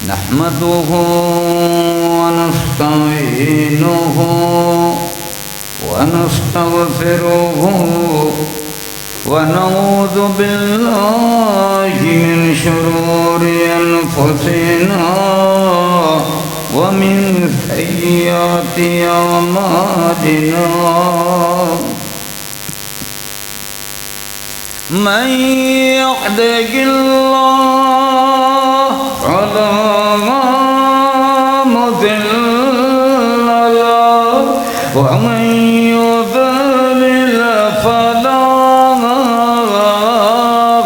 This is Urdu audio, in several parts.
نحمده ونستعينه ونستغفره ونعوذ بالله من شرور أنفسنا ومن سيئات أعمالنا من يهده الله فلا مضل له ومن يضلل فلا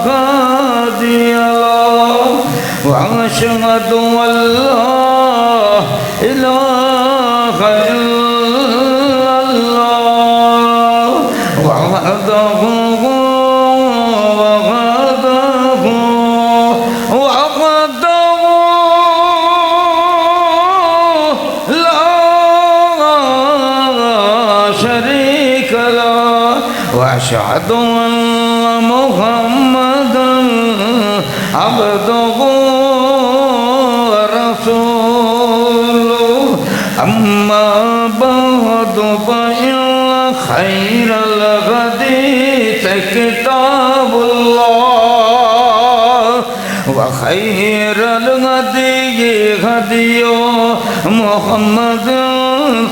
هادي له وأشهد أن لا إله إلا الله وحده وأشهد أن محمدًا عبده ورسوله أما بعد فإن خير الحديث كتاب الله وخير الهدي هدي محمد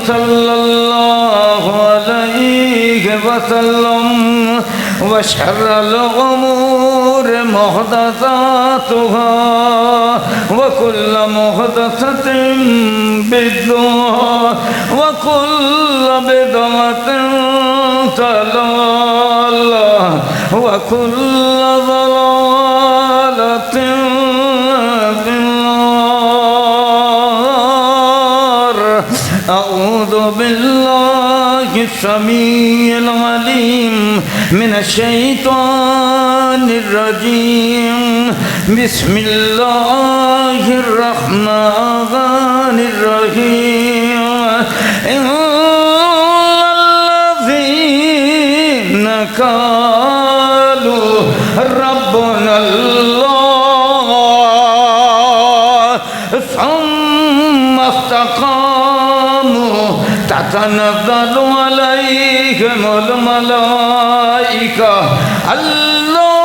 صلى الله عليه وسلم وشر الأمور محدثاتها وكل محدثة بدعة وكل بدعة ضلالة وكل ضلالة في النار. أعوذ بالله السميع العليم من الشيطان الرجيم. بسم الله الرحمن الرحيم. إن الذين قالوا ربنا الله ثم استقاموا تتنزل عليهم الملائكة ألا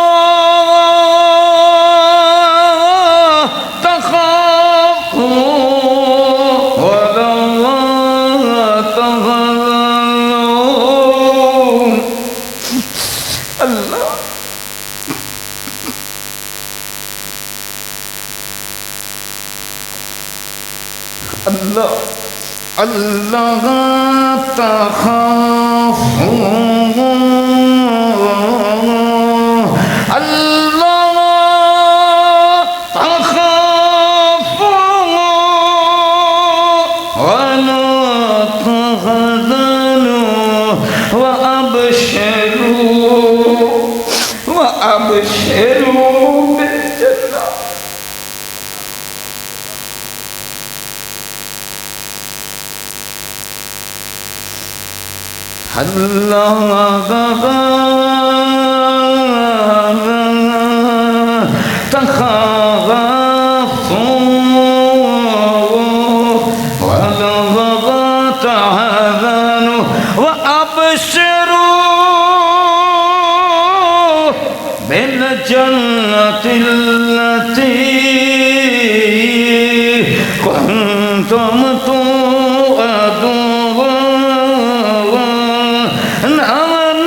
تخافوا ولا تحزنوا. الله الله الله تخافوا الله تخافوا ولا تحزنوا وأبشروا بالجنة. الله تخافوا ولا تحزنوا وأبشروا بالجنة التي كنتم توعدون. نحن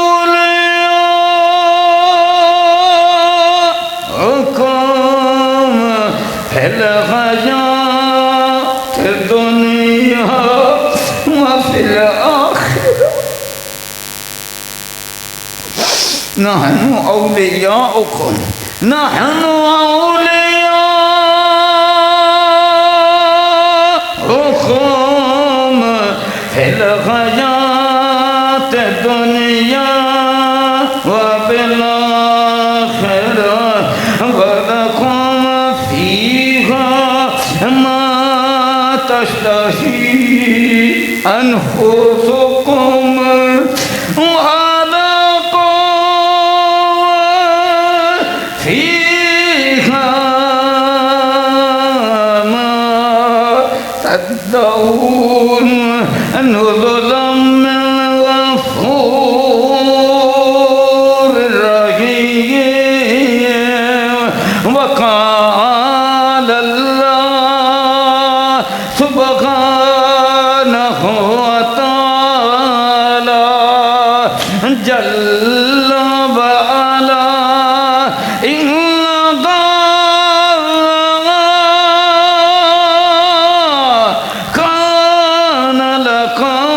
أولياؤكم في الحياة الدنيا وفي الآخرة. نحن أولياؤكم نحن أولياؤكم في الحياة الدنيا وفي الآخرة ولكم فيها ما تشتهي أنفسكم ولكم فيها تصدقوا نزلا من غفور رحيم وقال الله سبحانه وتعالى جل وعلا إن كان لكم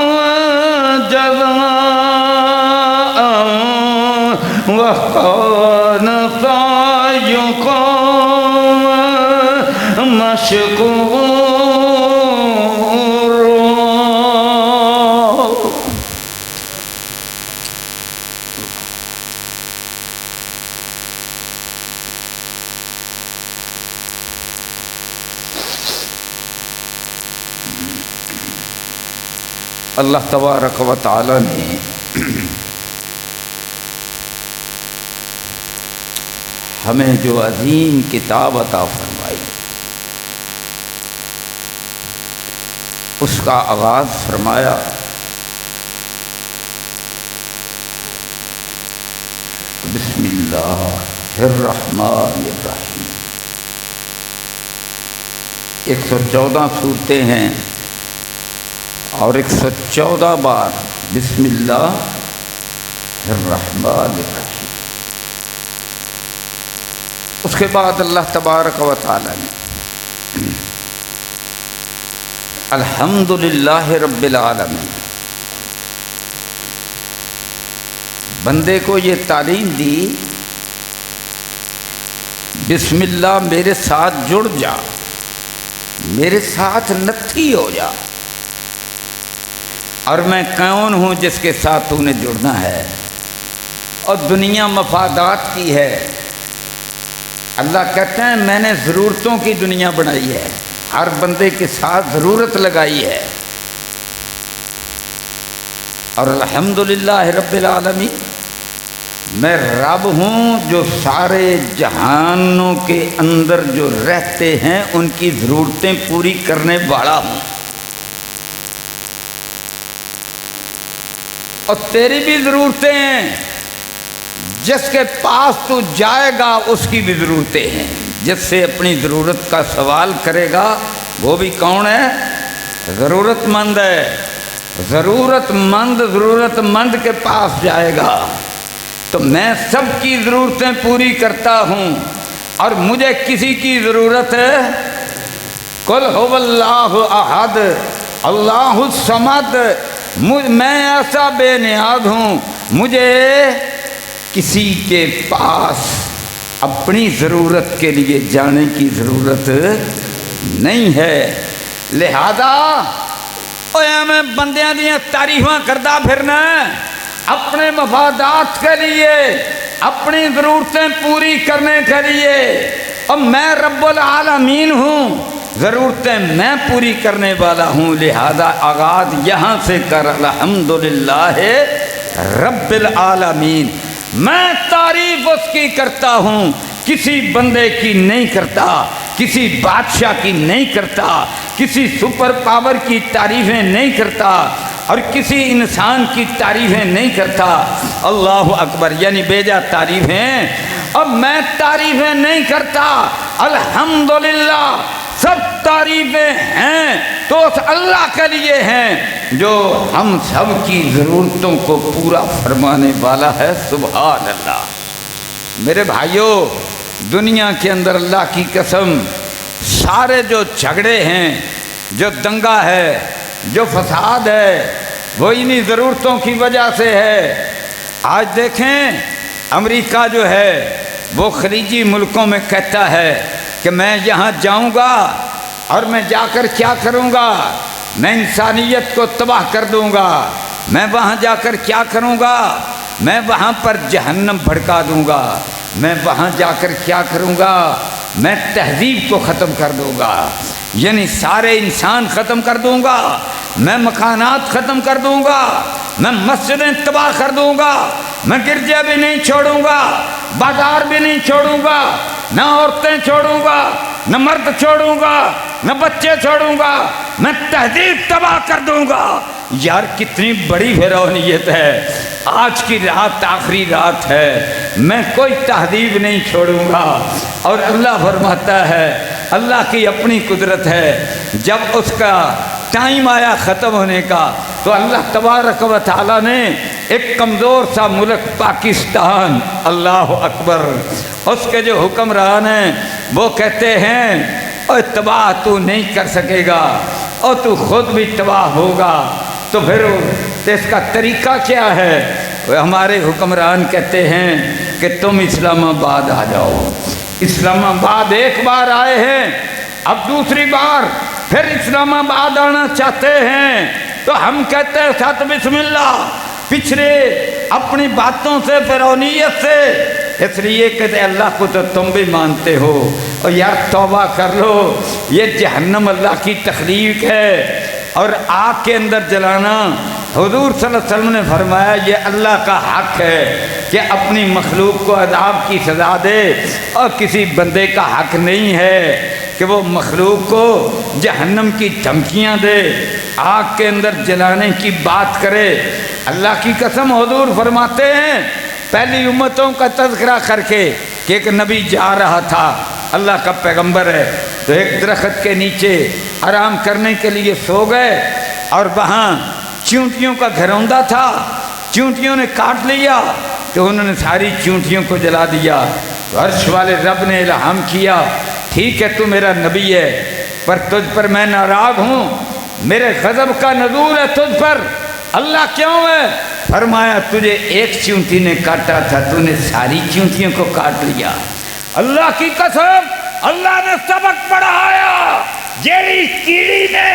جزاء وكان سعيكم مشكورا. اللہ تبارک و تعالی نے ہمیں جو عظیم کتاب عطا فرمائی اس کا آغاز فرمایا بسم اللہ الرحمن الرحیم. 114 صورتیں ہیں اور 114 بار بسم اللہ الرحمن الرحیم. اس کے بعد اللہ تبارک و تعالی نے الحمدللہ رب العالمین بندے کو یہ تعلیم دی بسم اللہ میرے ساتھ جڑ جا، میرے ساتھ نتھی ہو جا، اور میں کون ہوں جس کے ساتھ تو نے جڑنا ہے. اور دنیا مفادات کی ہے. اللہ کہتے ہیں میں نے ضرورتوں کی دنیا بنائی ہے، ہر بندے کے ساتھ ضرورت لگائی ہے. اور الحمدللہ رب العالمین میں رب ہوں جو سارے جہانوں کے اندر جو رہتے ہیں ان کی ضرورتیں پوری کرنے والا ہوں. اور تیری بھی ضرورتیں ہیں، جس کے پاس تو جائے گا اس کی بھی ضرورتیں ہیں. جس سے اپنی ضرورت کا سوال کرے گا وہ بھی کون ہے؟ ضرورت مند ہے. ضرورت مند کے پاس جائے گا. تو میں سب کی ضرورتیں پوری کرتا ہوں اور مجھے کسی کی ضرورت ہے. قل هو اللہ احد اللہ الصمد، میں ایسا بے نیاز ہوں، مجھے کسی کے پاس اپنی ضرورت کے لیے جانے کی ضرورت نہیں ہے. لہذا میں بندیاں دیاں تعریفاں کردہ پھرنا اپنے مفادات کے لیے، اپنی ضرورتیں پوری کرنے کے لیے. اور میں رب العالمین ہوں، ضرورتیں میں پوری کرنے والا ہوں. لہذا آغاز یہاں سے کر الحمدللہ رب العالمین. میں تعریف اس کی کرتا ہوں، کسی بندے کی نہیں کرتا، کسی بادشاہ کی نہیں کرتا، کسی سپر پاور کی تعریفیں نہیں کرتا، اور کسی انسان کی تعریفیں نہیں کرتا. اللہ اکبر، یعنی بیجا تعریفیں. اب میں تعریفیں نہیں کرتا، الحمدللہ سب تعریفیں ہیں تو اس اللہ کے لیے ہیں جو ہم سب کی ضرورتوں کو پورا فرمانے والا ہے. سبحان اللہ. میرے بھائیوں، دنیا کے اندر اللہ کی قسم سارے جو جھگڑے ہیں، جو دنگا ہے، جو فساد ہے، وہ انہی ضرورتوں کی وجہ سے ہے. آج دیکھیں امریکہ جو ہے وہ خلیجی ملکوں میں کہتا ہے کہ میں یہاں جاؤں گا اور میں جا کر کیا کروں گا؟ میں انسانیت کو تباہ کر دوں گا. میں وہاں جا کر کیا کروں گا؟ میں وہاں پر جہنم بھڑکا دوں گا. میں وہاں جا کر کیا کروں گا؟ میں تہذیب کو ختم کر دوں گا، یعنی سارے انسان ختم کر دوں گا. میں مکانات ختم کر دوں گا، میں مسجدیں تباہ کر دوں گا، میں گرجے بھی نہیں چھوڑوں گا، بازار بھی نہیں چھوڑوں گا، نہ عورتیں چھوڑوں گا، نہ مرد چھوڑوں گا، نہ بچے چھوڑوں گا، میں تہذیب تباہ کر دوں گا۔ یار کتنی بڑی فرعونیت ہے، آج کی رات آخری رات ہے، میں کوئی تہذیب نہیں چھوڑوں گا۔ اور اللہ فرماتا ہے، اللہ کی اپنی قدرت ہے، جب اس کا ٹائم آیا ختم ہونے کا تو اللہ تبارک و تعالیٰ نے ایک کمزور سا ملک پاکستان، اللہ اکبر، اس کے جو حکمران ہیں وہ کہتے ہیں اور تباہ تو نہیں کر سکے گا اور تو خود بھی تباہ ہوگا۔ تو پھر اس کا طریقہ کیا ہے؟ ہمارے حکمران کہتے ہیں کہ تم اسلام آباد آ جاؤ۔ اسلام آباد ایک بار آئے ہیں، اب دوسری بار پھر اسلام آباد آنا چاہتے ہیں، تو ہم کہتے ہیں ساتھ بسم اللہ، پچھلے اپنی باتوں سے فرعونیت سے، اس لیے کہتے اللہ کو تو تم بھی مانتے ہو، اور یار توبہ کر لو، یہ جہنم اللہ کی تخلیق ہے اور آگ کے اندر جلانا، حضور صلی اللہ علیہ وسلم نے فرمایا یہ اللہ کا حق ہے کہ اپنی مخلوق کو عذاب کی سزا دے، اور کسی بندے کا حق نہیں ہے کہ وہ مخلوق کو جہنم کی دھمکیاں دے، آگ کے اندر جلانے کی بات کرے۔ اللہ کی قسم حضور فرماتے ہیں پہلی امتوں کا تذکرہ کر کے کہ ایک نبی جا رہا تھا، اللہ کا پیغمبر ہے، تو ایک درخت کے نیچے آرام کرنے کے لیے سو گئے، اور وہاں چونٹیوں کا گھروندہ تھا، چونٹیوں نے کاٹ لیا تو انہوں نے ساری چونٹیوں کو جلا دیا۔ تو عرش والے رب نے الہام کیا، ٹھیک ہے تو میرا نبی ہے، پر تجھ پر میں ناراض ہوں، میرے غضب کا نزول ہے تجھ پر۔ اللہ کیوں ہے؟ فرمایا تجھے ایک چونٹی نے کاٹا تھا، تو نے ساری چونٹیوں کو کاٹ لیا۔ اللہ کی قسم اللہ نے سبق پڑھایا، جیڑی کیڑی نے،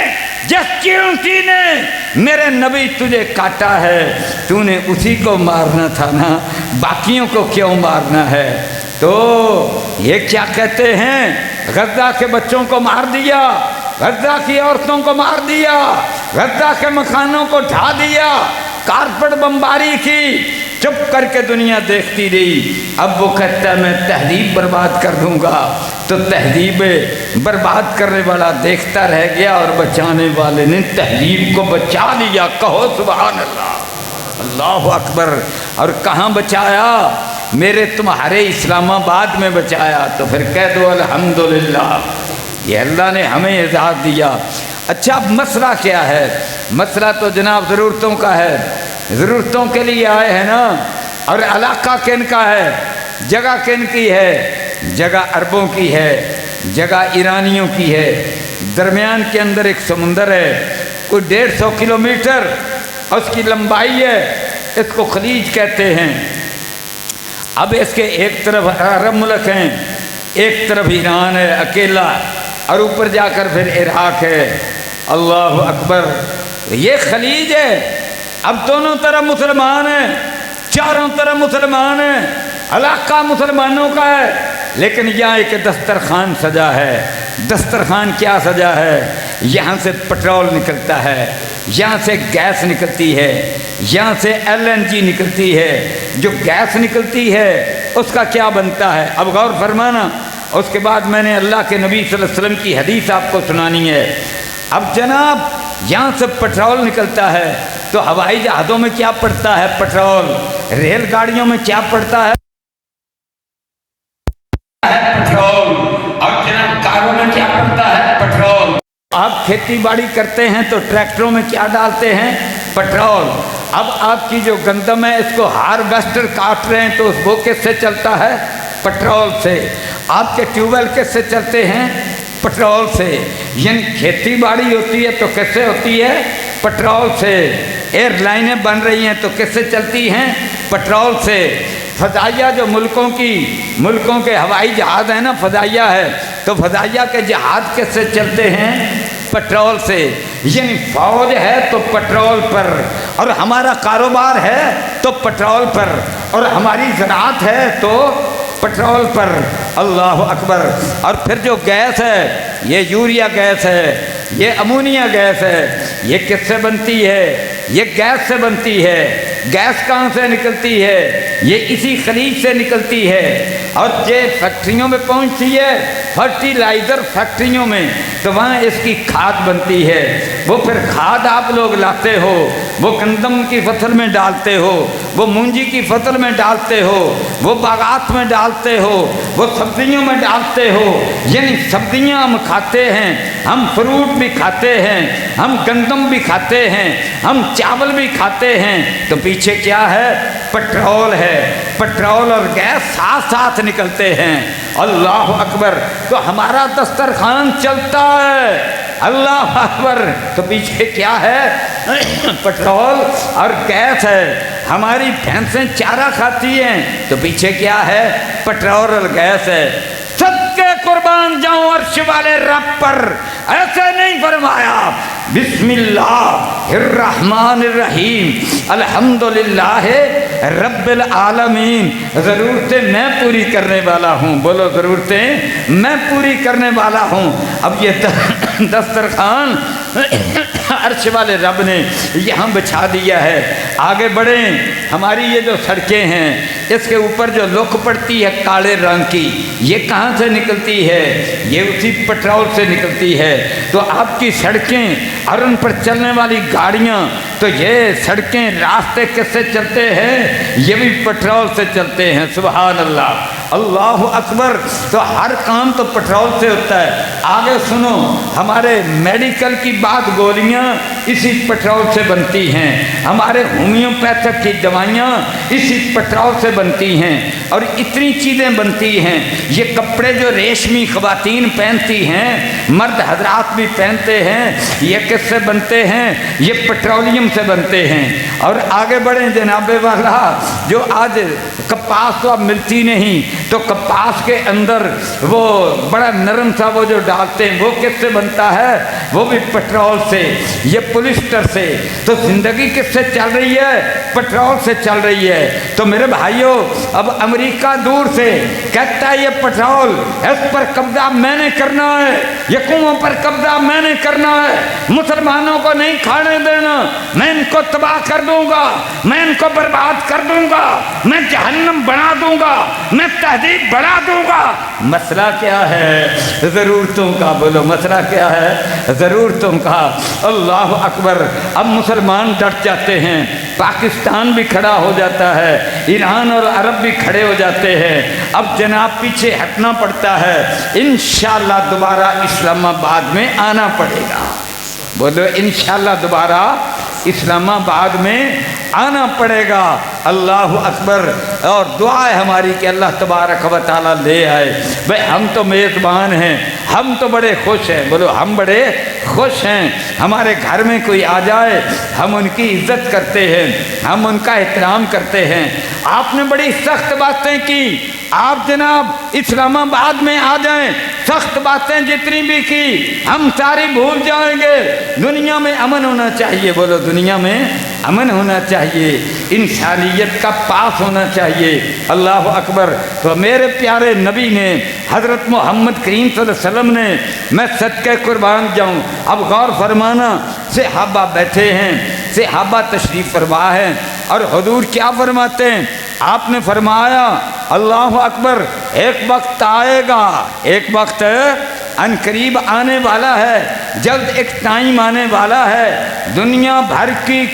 جس چونٹی نے میرے نبی تجھے کاٹا ہے، تو نے اسی کو مارنا تھا نا، باقیوں کو کیوں مارنا ہے؟ تو یہ کیا کہتے ہیں، غزہ کے بچوں کو مار دیا، غزہ کی عورتوں کو مار دیا، غزہ کے مکانوں کو ڈھا دیا، کارپٹ بمباری کی، چپ کر کے دنیا دیکھتی رہی۔ اب وہ کہتا ہے میں تہذیب برباد کر دوں گا، تو تہذیب برباد کرنے والا دیکھتا رہ گیا اور بچانے والے نے تہذیب کو بچا لیا۔ کہو سبحان اللہ، اللہ اکبر۔ اور کہاں بچایا؟ میرے تمہارے اسلام آباد میں بچایا۔ تو پھر کہہ دو الحمدللہ، یہ اللہ نے ہمیں اعزاز دیا۔ اچھا اب مسئلہ کیا ہے؟ مسئلہ تو جناب ضرورتوں کا ہے، ضرورتوں کے لیے آئے ہیں نا۔ اور علاقہ کن کا ہے؟ جگہ کن کی ہے؟ جگہ عربوں کی ہے، جگہ ایرانیوں کی ہے، درمیان کے اندر ایک سمندر ہے، کوئی 150 کلومیٹر اس کی لمبائی ہے، اس کو خلیج کہتے ہیں۔ اب اس کے ایک طرف عرب ملک ہیں، ایک طرف ایران ہے اکیلا، اور اوپر جا کر پھر عراق ہے۔ اللہ اکبر، یہ خلیج ہے۔ اب دونوں طرف مسلمان ہیں، چاروں طرف مسلمان ہیں، علاقہ مسلمانوں کا ہے، لیکن یہاں ایک دسترخوان سجا ہے۔ دسترخوان کیا سجا ہے؟ یہاں سے پٹرول نکلتا ہے، یہاں سے گیس نکلتی ہے، یہاں سے LNG نکلتی ہے۔ جو گیس نکلتی ہے اس کا کیا بنتا ہے؟ اب غور فرمانا، اس کے بعد میں نے اللہ کے نبی صلی اللہ علیہ وسلم کی حدیث آپ کو سنانی ہے۔ اب جناب یہاں سے پٹرول نکلتا ہے، تو ہوائی جہازوں میں کیا پڑتا ہے؟ پٹرول۔ ریل گاڑیوں میں کیا پڑتا ہے؟ پٹرول۔ اور جناب کاروں میں کیا پڑتا ہے؟ پٹرول۔ آپ کھیتی باڑی کرتے ہیں تو ٹریکٹروں میں کیا ڈالتے ہیں؟ پٹرول۔ اب آپ کی جو گندم ہے اس کو ہارویسٹر کاٹ رہے ہیں تو وہ کس سے چلتا ہے؟ پٹرول سے۔ آپ کے ٹیوب ویل کس سے چلتے ہیں؟ پٹرول سے۔ یعنی کھیتی باڑی ہوتی ہے تو کس سے ہوتی ہے؟ پٹرول سے۔ ایئر لائنیں بن رہی ہیں تو کس سے چلتی ہیں؟ پٹرول سے۔ فضائیہ جو ملکوں کے ہوائی جہاز ہیں نا، فضائیہ ہے، تو فضائیہ کے جہاز کس سے چلتے ہیں؟ پٹرول سے۔ یعنی فوج ہے تو پٹرول پر، اور ہمارا کاروبار ہے تو پٹرول پر، اور ہماری زراعت ہے تو پٹرول پر۔ اللہ اکبر۔ اور پھر جو گیس ہے، یہ یوریا گیس ہے، یہ امونیا گیس ہے، یہ کس سے بنتی ہے؟ یہ گیس سے بنتی ہے۔ گیس کہاں سے نکلتی ہے؟ یہ اسی خلیج سے نکلتی ہے اور یہ فیکٹریوں میں پہنچتی ہے، فرٹیلائزر فیکٹریوں میں، تو وہاں اس کی کھاد بنتی ہے۔ وہ پھر کھاد آپ لوگ لاتے ہو، وہ گندم کی فصل میں ڈالتے ہو، وہ مونجی کی فصل میں ڈالتے ہو، وہ باغات میں ڈالتے ہو، وہ سبزیوں میں ڈالتے ہو۔ یعنی سبزیاں ہم کھاتے ہیں، ہم فروٹ بھی کھاتے ہیں، ہم گندم بھی کھاتے ہیں، ہم چاول بھی کھاتے ہیں، تو پیچھے کیا ہے؟ پٹرول ہے۔ پٹرول اور گیس ساتھ ساتھ نکلتے ہیں۔ اللہ اکبر! تو ہمارا دسترخوان چلتا ہے، اللہ اکبر، تو پیچھے کیا ہے؟ پٹرول اور گیس ہے۔ ہماری بھینسیں چارہ کھاتی ہیں، تو پیچھے کیا ہے؟ پٹرول اور گیس ہے۔ صدقے قربان جاؤں عرش والے رب پر، ایسے نہیں فرمایا بسم اللہ الرحمن الرحیم الحمدللہ رب العالمین، ضرورتیں میں پوری کرنے والا ہوں۔ بولو ضرورتیں میں پوری کرنے والا ہوں۔ اب یہ دسترخوان عرش والے رب نے یہاں بچھا دیا ہے۔ آگے بڑھیں، ہماری یہ جو سڑکیں ہیں اس کے اوپر جو لوک پڑتی ہے کالے رنگ کی، یہ کہاں سے نکلتی ہے؟ یہ اسی پٹرول سے نکلتی ہے۔ تو آپ کی سڑکیں اور ان پر چلنے والی گاڑیاں، تو یہ سڑکیں راستے کس سے چلتے ہیں؟ یہ بھی پٹرول سے چلتے ہیں۔ سبحان اللہ، اللہ اکبر! تو ہر کام تو پٹرول سے ہوتا ہے۔ آگے سنو، ہمارے میڈیکل کی بات، گولیاں اسی پٹرول سے بنتی ہیں، ہمارے ہومیوپیتھک کی دوائیاں اسی پٹرول سے بنتی ہیں، اور اتنی چیزیں بنتی ہیں۔ یہ کپڑے جو ریشمی خواتین پہنتی ہیں، مرد حضرات بھی پہنتے ہیں، یہ کس سے بنتے ہیں؟ یہ پٹرولیم سے بنتے ہیں۔ اور آگے بڑھیں جناب والا، جو آج کپاس تو اب ملتی نہیں، تو کپاس کے اندر وہ بڑا نرم سا وہ جو ڈالتے ہیں، وہ کس سے بنتا ہے؟ وہ بھی پٹرول سے۔ یہ پولیسٹر سے۔ تو زندگی کس سے چل رہی ہے؟ پٹرول سے چل رہی ہے۔ تو میرے بھائیوں، اب امریکہ دور سے کہتا ہے یہ پٹرول، اس پر قبضہ میں نے کرنا ہے، یہ کنووں پر قبضہ میں نے کرنا ہے، مسلمانوں کو نہیں کھانے دینا، میں ان کو تباہ کر دوں گا، میں ان کو برباد کر دوں گا، میں جہنم بنا دوں گا، میں تہذیب بنا دوں گا۔ مسئلہ کیا ہے؟ ضرورتوں کا۔ بولو مسئلہ کیا ہے؟ ضرورتوں کا۔ اللہ اکبر! اب مسلمان ڈٹ جاتے ہیں، پاکستان بھی کھڑا ہو جاتا ہے، ایران اور عرب بھی کھڑے ہو جاتے ہیں۔ اب جناب پیچھے ہٹنا پڑتا ہے، انشاءاللہ دوبارہ اسلام آباد میں آنا پڑے گا۔ بولو انشاءاللہ دوبارہ اسلام آباد میں آنا پڑے گا۔ اللہ اکبر! اور دعا ہے ہماری کہ اللہ تبارک و تعالیٰ لے آئے۔ بھائی ہم تو میزبان ہیں، ہم تو بڑے خوش ہیں۔ بولو ہم بڑے خوش ہیں، ہمارے گھر میں کوئی آ جائے ہم ان کی عزت کرتے ہیں، ہم ان کا احترام کرتے ہیں۔ آپ نے بڑی سخت باتیں کی، آپ جناب اسلام آباد میں آ جائیں، سخت باتیں جتنی بھی کی ہم ساری بھول جائیں گے۔ دنیا میں امن ہونا چاہیے۔ بولو دنیا میں امن ہونا چاہیے، انسانیت کا پاس ہونا چاہیے۔ اللہ اکبر! تو میرے پیارے نبی نے، حضرت محمد کریم صلی اللہ علیہ وسلم نے، میں صدقے قربان جاؤں، اب غور فرمانا، صحابہ بیٹھے ہیں، صحابہ تشریف فرما ہیں، اور حضور کیا فرماتے ہیں؟ آپ نے فرمایا اللہ اکبر، ایک وقت آئے گا، ایک وقت ان قریب آنے والا ہے، جلد ایک ٹائم آنے والا ہے، دنیا بھر کی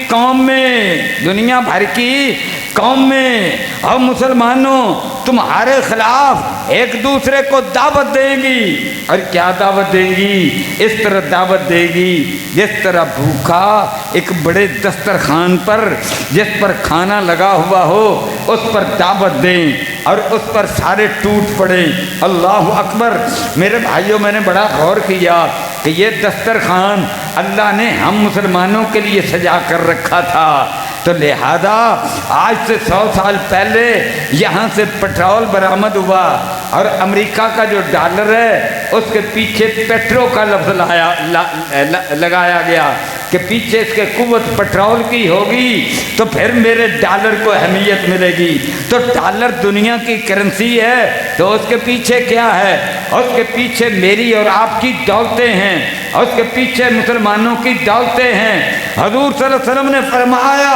قوم میں اور مسلمانوں تمہارے خلاف ایک دوسرے کو دعوت دیں گی۔ اور کیا دعوت دیں گی؟ اس طرح دعوت دے گی جس طرح بھوکا ایک بڑے دسترخوان پر جس پر کھانا لگا ہوا ہو اس پر دعوت دیں اور اس پر سارے ٹوٹ پڑیں۔ اللہ اکبر! میرے بھائیوں، میں نے بڑا غور کیا کہ یہ دسترخوان اللہ نے ہم مسلمانوں کے لیے سجا کر رکھا تھا، تو لہذا آج سے 100 سال پہلے یہاں سے پٹرول برآمد ہوا، اور امریکہ کا جو ڈالر ہے اس کے پیچھے پیٹرو کا لفظ لگایا گیا، کہ پیچھے اس کے قوت پیٹرول کی ہوگی تو پھر میرے ڈالر کو اہمیت ملے گی. تو ڈالر دنیا کی کرنسی ہے تو اس کے پیچھے کیا ہے؟ اس کے پیچھے میری اور آپ کی دولتیں ہیں، اور اس کے پیچھے مسلمانوں کی دولتیں ہیں. حضور صلی اللہ علیہ وسلم نے فرمایا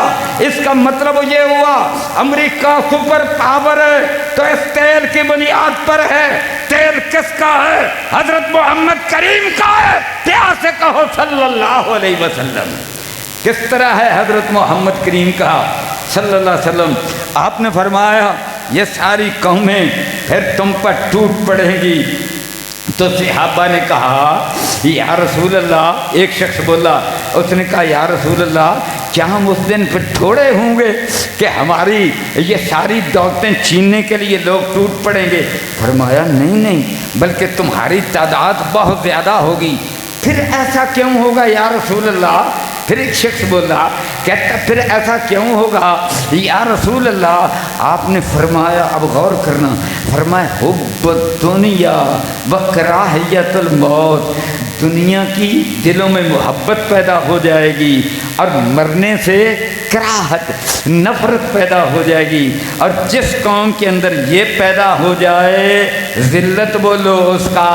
اس کا مطلب یہ ہوا امریکہ سپر پاور ہے تو اس تیل کی بنیاد پر ہے. تیل کس کا ہے؟ حضرت محمد کریم کا ہے. پیار سے کہو صلی اللہ علیہ وسلم. کس طرح ہے حضرت محمد کریم کا صلی اللہ علیہ وسلم؟ آپ نے فرمایا یہ ساری قومیں پھر تم پر ٹوٹ پڑیں گی. تو صحابہ نے کہا یا رسول اللہ، ایک شخص بولا، اس نے کہا یا رسول اللہ کیا ہم اس دن پھر تھوڑے ہوں گے کہ ہماری یہ ساری دولتیں چھیننے کے لیے لوگ ٹوٹ پڑیں گے؟ فرمایا نہیں بلکہ تمہاری تعداد بہت زیادہ ہوگی. پھر ایسا کیوں ہوگا یا رسول اللہ؟ پھر ایک شخص بولا، کہتا پھر ایسا کیوں ہوگا یا رسول اللہ؟ آپ نے فرمایا، اب غور کرنا، فرمایا حب الدنیا و کراہیت الموت. دنیا کی دلوں میں محبت پیدا ہو جائے گی اور مرنے سے کراہت، نفرت پیدا ہو جائے گی. اور جس قوم کے اندر یہ پیدا ہو جائے ذلت، بولو اس کا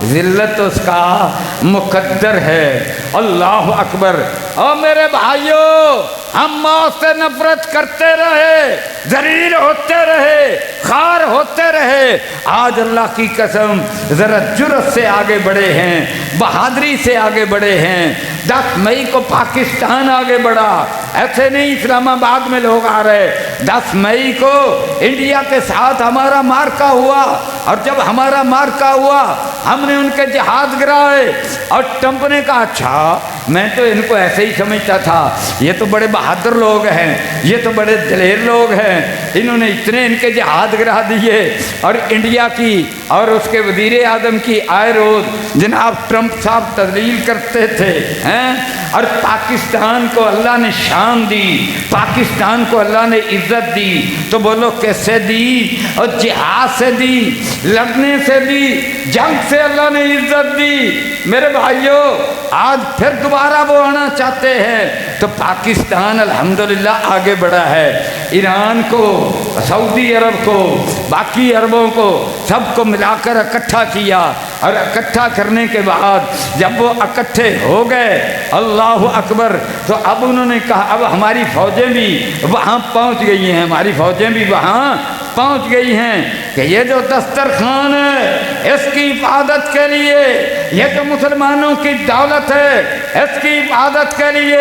ذلت اس کا مقدر ہے. اللہ اکبر. اور میرے بھائیوں، ہم موت سے نفرت کرتے رہے، ذلیل ہوتے رہے، خوار ہوتے رہے. آج اللہ کی قسم ذرا جرأت سے آگے بڑھے ہیں، بہادری سے آگے بڑھے ہیں. 10 مئی کو پاکستان آگے بڑھا، ایسے نہیں اسلام آباد میں لوگ آ رہے. 10 مئی کو انڈیا کے ساتھ ہمارا مارکا ہوا، اور جب ہمارا مارکا ہوا ہم نے ان کے جہاز گرائے. اور ٹرمپ نے کہا اچھا میں تو ان کو ایسے ہی سمجھتا تھا، یہ تو بڑے بہادر لوگ ہیں، یہ تو بڑے دلیر لوگ ہیں، انہوں نے اتنے ان کے جہاز گرا دیے. اور انڈیا کی اور اس کے وزیر اعظم کی آئے روز جناب ٹرمپ صاحب تذلیل کرتے تھے ہیں. اور پاکستان کو اللہ نے شان دی، پاکستان کو اللہ نے عزت دی. تو بولو کیسے دی؟ اور جہاد سے دی، لڑنے سے دی، جنگ سے اللہ نے عزت دی. میرے بھائیوں آج پھر دوبارہ وہ آنا چاہتے ہیں. تو پاکستان الحمدللہ آگے بڑھا ہے. ایران کو، سعودی عرب کو، باقی عربوں کو سب کو ملا کر اکٹھا کیا. اور اکٹھا کرنے کے بعد جب وہ اکٹھے ہو گئے اللہ اکبر، تو اب انہوں نے کہا اب ہماری فوجیں بھی وہاں پہنچ گئی ہیں، ہماری فوجیں بھی وہاں پہنچ گئی ہیں کہ یہ جو دسترخوان ہے اس کی حفاظت کے لیے، یہ جو مسلمانوں کی دولت ہے اس کی حفاظت کے لیے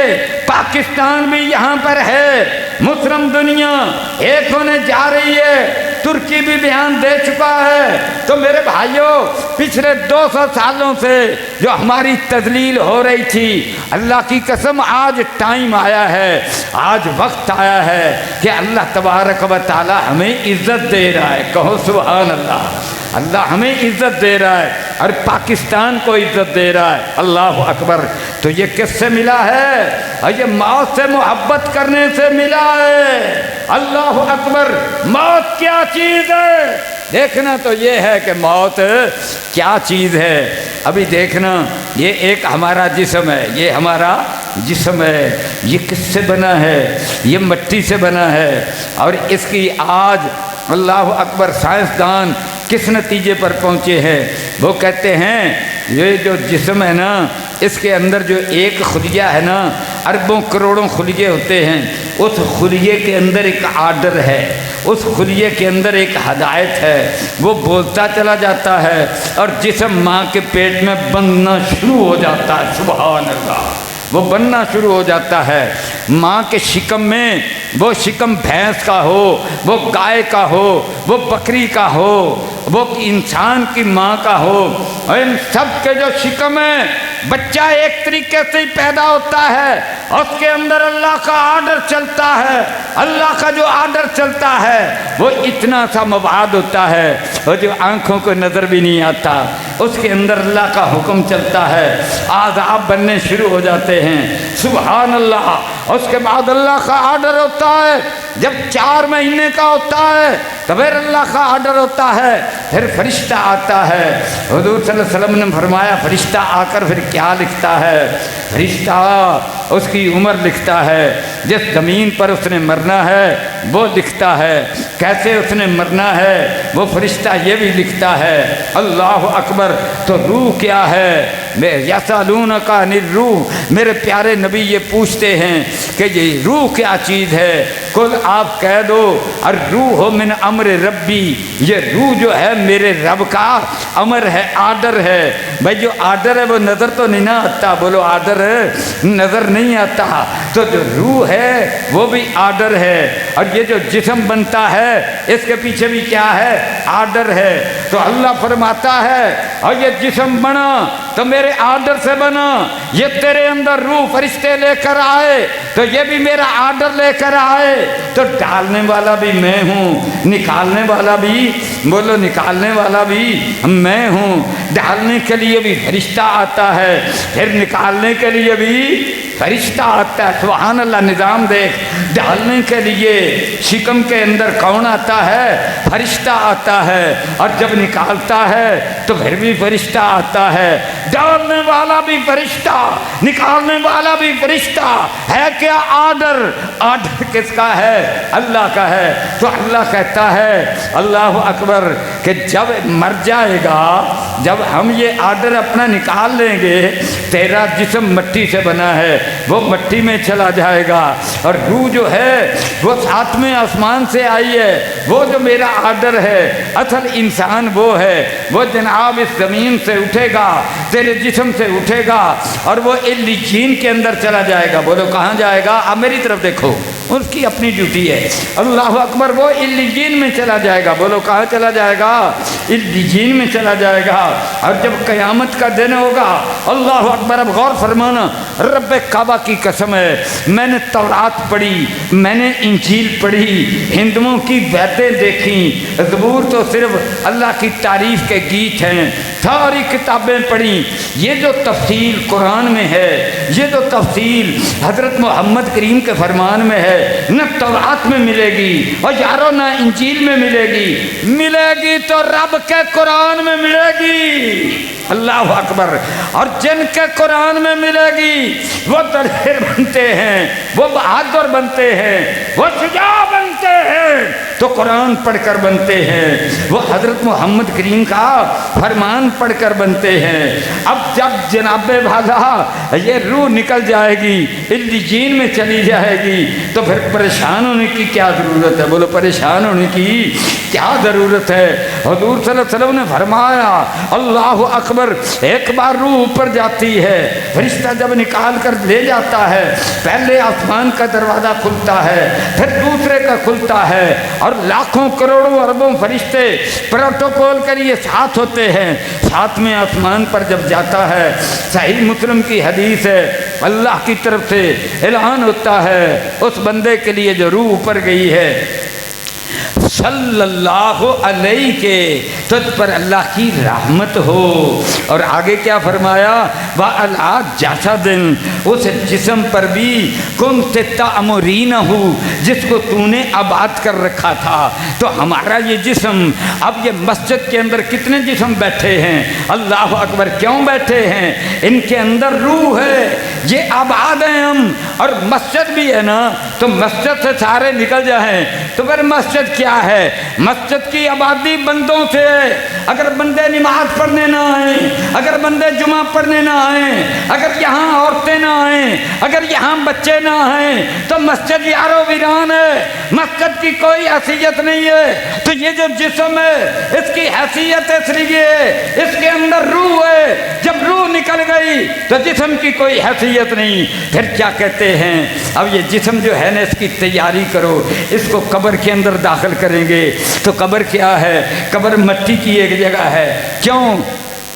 پاکستان بھی یہاں پر ہے. مسلم دنیا ایک ہونے جا رہی ہے. ترکی بھی بیان دے چکا ہے. تو میرے بھائیوں پچھلے 200 سالوں سے جو ہماری تذلیل ہو رہی تھی، اللہ کی قسم آج ٹائم آیا ہے، آج وقت آیا ہے کہ اللہ تبارک و تعالی ہمیں عزت دے رہا ہے. کہو سبحان اللہ. اللہ ہمیں عزت دے رہا ہے اور پاکستان کو عزت دے رہا ہے. اللہ اکبر. تو یہ کس سے ملا ہے؟ اور یہ موت سے محبت کرنے سے ملا ہے. اللہ اکبر. موت کیا چیز ہے دیکھنا تو یہ ہے کہ موت کیا چیز ہے. ابھی دیکھنا یہ ایک ہمارا جسم ہے، یہ ہمارا جسم ہے، یہ کس سے بنا ہے؟ یہ مٹی سے بنا ہے. اور اس کی آج اللہ اکبر سائنسدان کس نتیجے پر پہنچے ہیں؟ وہ کہتے ہیں یہ جو جسم ہے نا اس کے اندر جو ایک خلیہ ہے نا، اربوں کروڑوں خلیے ہوتے ہیں. اس خلیے کے اندر ایک آرڈر ہے، اس خلیے کے اندر ایک ہدایت ہے، وہ بولتا چلا جاتا ہے اور جسم ماں کے پیٹ میں بننا شروع ہو جاتا ہے. سبحان اللہ. وہ بننا شروع ہو جاتا ہے. ماں کے شکم میں، وہ شکم بھینس کا ہو، وہ گائے کا ہو، وہ بکری کا ہو، وہ انسان کی ماں کا ہو، ان سب کے جو شکم ہے بچہ ایک طریقے سے ہی پیدا ہوتا ہے. اس کے اندر اللہ کا آرڈر چلتا ہے. اللہ کا جو آرڈر چلتا ہے وہ اتنا سا مواد ہوتا ہے وہ جو آنکھوں کو نظر بھی نہیں آتا. اس کے اندر اللہ کا حکم چلتا ہے، عذاب بننے شروع ہو جاتے ہیں. سبحان اللہ. اس کے بعد اللہ کا آرڈر ہوتا ہے جب 4 مہینے کا ہوتا ہے تو پھر اللہ کا آرڈر ہوتا ہے، پھر فرشتہ آتا ہے۔ حضور صلی اللہ علیہ وسلم نے فرمایا فرشتہ آ کر پھر کیا لکھتا ہے؟ فرشتہ اس کی عمر لکھتا ہے، جس زمین پر اس نے مرنا ہے وہ لکھتا ہے، کیسے اس نے مرنا ہے وہ فرشتہ یہ بھی لکھتا ہے۔ اللہ اکبر۔ تو روح کیا ہے؟ یسألونک عن الروح، میرے پیارے نبی یہ پوچھتے ہیں کہ یہ روح کیا چیز ہے؟ کل آپ کہہ دو الروح من امر ربی، یہ روح جو ہے میرے رب کا امر ہے، آرڈر ہے۔ بھائی جو آرڈر ہے وہ نظر تو نہیں نہ آتا، بولو آرڈر نظر نہیں آتا، تو جو روح ہے وہ بھی آرڈر ہے۔ اور یہ جو جسم بنتا ہے اس کے پیچھے بھی کیا ہے؟ آرڈر ہے۔ تو اللہ فرماتا ہے اور یہ جسم بنا تو میرے آرڈر سے بنا، یہ تیرے اندر روح فرشتے لے کر آئے تو یہ بھی میرا آرڈر لے کر آئے، تو ڈالنے والا بھی میں ہوں، نکالنے والا بھی، بولو نکالنے والا بھی میں ہوں۔ ڈالنے کے لیے بھی فرشتہ آتا ہے، پھر نکالنے کے لیے بھی فرشتہ آتا ہے۔ سبحان اللہ، نظام دیکھ، ڈالنے کے لیے شکم کے اندر کون آتا ہے؟ فرشتہ آتا ہے، اور جب نکالتا ہے تو پھر بھی فرشتہ آتا ہے۔ ڈالنے والا بھی فرشتہ، نکالنے والا بھی فرشتہ ہے۔ کیا آرڈر؟ آرڈر کس کا ہے؟ اللہ کا ہے۔ تو اللہ کہتا ہے اللہ اکبر کہ جب مر جائے گا، جب ہم یہ آرڈر اپنا نکال لیں گے، تیرا جسم مٹی سے بنا ہے وہ مٹی میں چلا جائے گا، اور روح جو ہے وہ 7ویں آسمان سے آئی ہے، وہ جو میرا آرڈر ہے۔ اصل انسان وہ ہے، وہ جناب اس زمین سے اٹھے گا، تیرے جسم سے اٹھے گا، اور وہ علیین کے اندر چلا جائے گا۔ بولو کہاں جائے گا؟ آپ میری طرف دیکھو، اس کی اپنی ڈیوٹی ہے۔ اللہ اکبر، وہ علیین میں چلا جائے گا۔ بولو کہاں چلا جائے گا؟ علیین میں چلا جائے گا۔ اور جب قیامت کا دن ہوگا، اللہ اکبر، اب غور فرمانا، رب کعبہ کی قسم ہے، میں نے تورات پڑھی، میں نے انجیل پڑھی، ہندوؤں کی بیتیں دیکھیں، زبور تو صرف اللہ کی تعریف کے گیت ہیں، ساری کتابیں پڑھی۔ یہ جو تفصیل قرآن میں ہے، یہ جو تفصیل حضرت محمد کریم کے فرمان میں ہے، نہ تورات میں ملے گی، اور یارو نہ انجیل میں ملے گی، ملے گی تو رب کے قرآن میں ملے گی۔ اللہ اکبر۔ اور جن کے قرآن میں ملے گی وہ دلیر بنتے ہیں، وہ بہادر بنتے ہیں، وہ شجاع بنتے ہیں، تو قرآن پڑھ کر بنتے ہیں، وہ حضرت محمد کریم کا فرمان پڑھ کر بنتے ہیں۔ اب جب جناب والا یہ روح نکل جائے گی، علیین میں چلی جائے گی، تو پھر پریشان ہونے کی کیا ضرورت ہے؟ بولو پریشان ہونے کی کیا ضرورت ہے؟ حضور صلی اللہ علیہ وسلم نے فرمایا اللہ اکبر، ایک بار روح اوپر جاتی ہے، فرشتہ جب نکال کر لے جاتا ہے، پہلے آسمان کا دروازہ کھلتا ہے، پھر دوسرے کا کھلتا ہے، اور لاکھوں کروڑوں اربوں فرشتے پروٹوکول کے لیے ساتھ ہوتے ہیں۔ 7ویں آسمان پر جب جاتا ہے، صحیح مسلم کی حدیث ہے، اللہ کی طرف سے اعلان ہوتا ہے اس بندے کے لیے جو روح اوپر گئی ہے، صلی اللہ علیہ کے تجھ پر اللہ کی رحمت ہو۔ اور آگے کیا فرمایا؟ وَعَلَىٰ جَسَدٍ، اس جسم پر بھی كُنْتَ تَأْمُرِينَهُ، جس کو تو نے آباد کر رکھا تھا۔ تو ہمارا یہ جسم، اب یہ مسجد کے اندر کتنے جسم بیٹھے ہیں؟ اللہ اکبر، کیوں بیٹھے ہیں؟ ان کے اندر روح ہے، یہ آباد ہیں ہم، اور مسجد بھی ہے نا، تو مسجد سے سارے نکل جائیں تو پھر مسجد کیا ہے؟ مسجد کی آبادی بندوں سے ہے۔ اگر بندے نماز پڑھنے نہ آئیں، اگر بندے جمعہ پڑھنے نہ آئیں، اگر یہاں عورتیں نہ آئیں، اگر یہاں بچے نہ آئیں، تو مسجد یارو ویران ہے، مسجد کی کوئی حیثیت نہیں ہے۔ تو یہ جو جسم ہے اس کی حیثیت اس لیے ہے، اس کے اندر روح ہے، جب روح نکل گئی تو جسم کی کوئی حیثیت نہیں۔ پھر کیا کہتے ہیں؟ اب یہ جسم جو ہے نا، اس کی تیاری کرو، اس کو قبر کے اندر داخل کریں گے۔ تو قبر کیا ہے؟ قبر مٹی کی ایک جگہ ہے۔ کیوں؟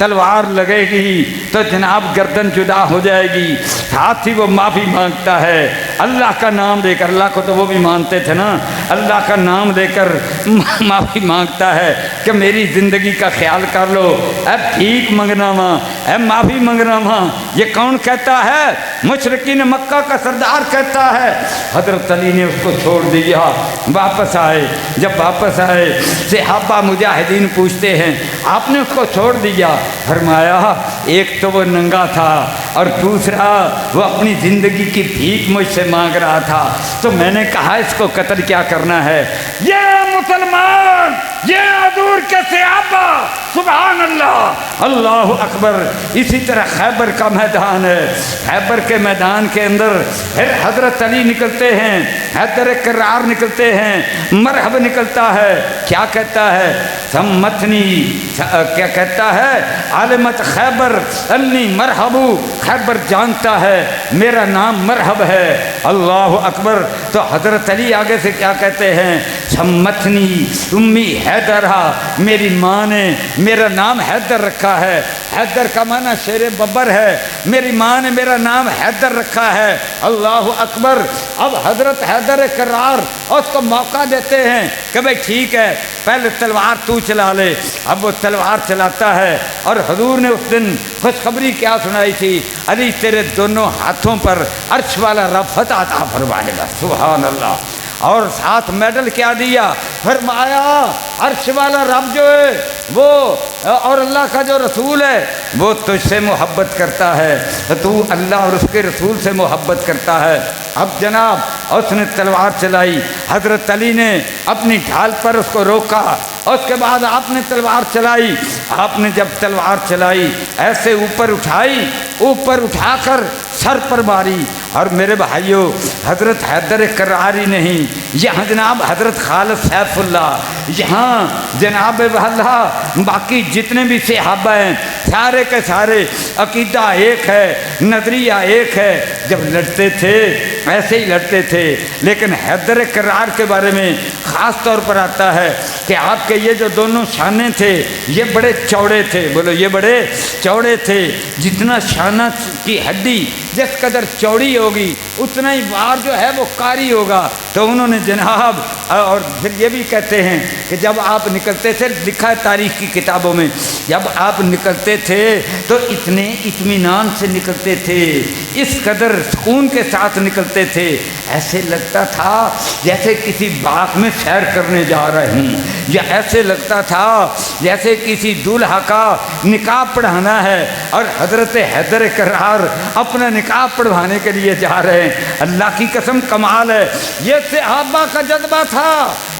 تلوار لگے گی تو جناب گردن جدا ہو جائے گی. ساتھ ہی وہ معافی مانگتا ہے اللہ کا نام لے کر. اللہ کو تو وہ بھی مانتے تھے نا. اللہ کا نام لے کر معافی مانگتا ہے کہ میری زندگی کا خیال کر لو. اے بھیک منگنا ماں، اے معافی منگنا ماں. یہ کون کہتا ہے؟ مشرکین مکہ کا سردار کہتا ہے. حضرت علی نے اس کو چھوڑ دیا. واپس آئے. جب واپس آئے صحابہ مجاہدین پوچھتے ہیں آپ نے اس کو چھوڑ دیا؟ فرمایا ایک تو وہ ننگا تھا اور دوسرا وہ اپنی زندگی کی بھیک مجھ سے مانگ رہا تھا، تو میں نے کہا اس کو قتل کیا کرنا ہے. یہ مسلمان، یہ حضور کے صحابہ، سبحان اللہ، اللہ اکبر. اسی طرح خیبر کا میدان ہے. خیبر کے میدان کے اندر پھر حضرت علی نکلتے ہیں، حیدر کرار نکلتے ہیں، مرحب نکلتا ہے. کیا کہتا ہے؟ سمتنی، کیا کہتا ہے؟ عالمت خیبر انی مرحبو. خیبر جانتا ہے میرا نام مرحب ہے. اللہ اکبر. تو حضرت علی آگے سے کیا کہتے ہیں؟ سمتنی امی حیدرہ، میری ماں نے میرا نام حیدر رکھا ہے. حیدر کا معنی شیر ببر ہے. میری ماں نے میرا نام حیدر رکھا ہے. اللہ اکبر. اب حضرت حیدر کرار اس کو موقع دیتے ہیں کہ بھئی ٹھیک ہے پہلے تلوار تو چلا لے. اب وہ تلوار چلاتا ہے اور حضور نے اس دن خوشخبری کیا سنائی تھی؟ علی تیرے دونوں ہاتھوں پر عرش والا رب فتح عطا فرمائے گا. سبحان اللہ. اور ساتھ میڈل کیا دیا؟ فرمایا عرش والا رب جو ہے وہ اور اللہ کا جو رسول ہے وہ تجھ سے محبت کرتا ہے، تو اللہ اور اس کے رسول سے محبت کرتا ہے. اب جناب اس نے تلوار چلائی. حضرت علی نے اپنی ڈھال پر اس کو روکا. اس کے بعد آپ نے تلوار چلائی. آپ نے جب تلوار چلائی ایسے اوپر اٹھائی، اوپر اٹھا کر سر پر ماری. اور میرے بھائیوں حضرت حیدر کراری نہیں، یہاں جناب حضرت خالد سیف اللہ، یہاں جناب والا باقی جتنے بھی صحابہ ہیں سارے کے سارے عقیدہ ایک ہے، نظریہ ایک ہے. جب لڑتے تھے ایسے ہی لڑتے تھے. لیکن حیدر کرار کے بارے میں خاص طور پر آتا ہے کہ آپ کے یہ جو دونوں شانے تھے یہ بڑے چوڑے تھے. بولو یہ بڑے چوڑے تھے. جتنا شانہ کی ہڈی جس قدر چوڑی ہوگی اتنا ہی وار جو ہے وہ کاری ہوگا. تو انہوں نے جناب اور پھر یہ بھی کہتے ہیں کہ جب آپ نکلتے تھے، لکھا ہے تاریخ کی کتابوں میں، جب آپ نکلتے تھے تو اتنے اطمینان سے نکلتے تھے، اس قدر سکون کے ساتھ نکلتے تھے، ایسے لگتا تھا جیسے کسی باغ میں سیر کرنے جا رہے ہیں، یا ایسے لگتا تھا جیسے کسی دولہا کا نکاح پڑھانا ہے اور حضرت حیدر کرار اپنا نکاح پڑھوانے کے لیے جا رہے ہیں. اللہ کی قسم کمال ہے. یہ صحابہ کا جذبہ تھا،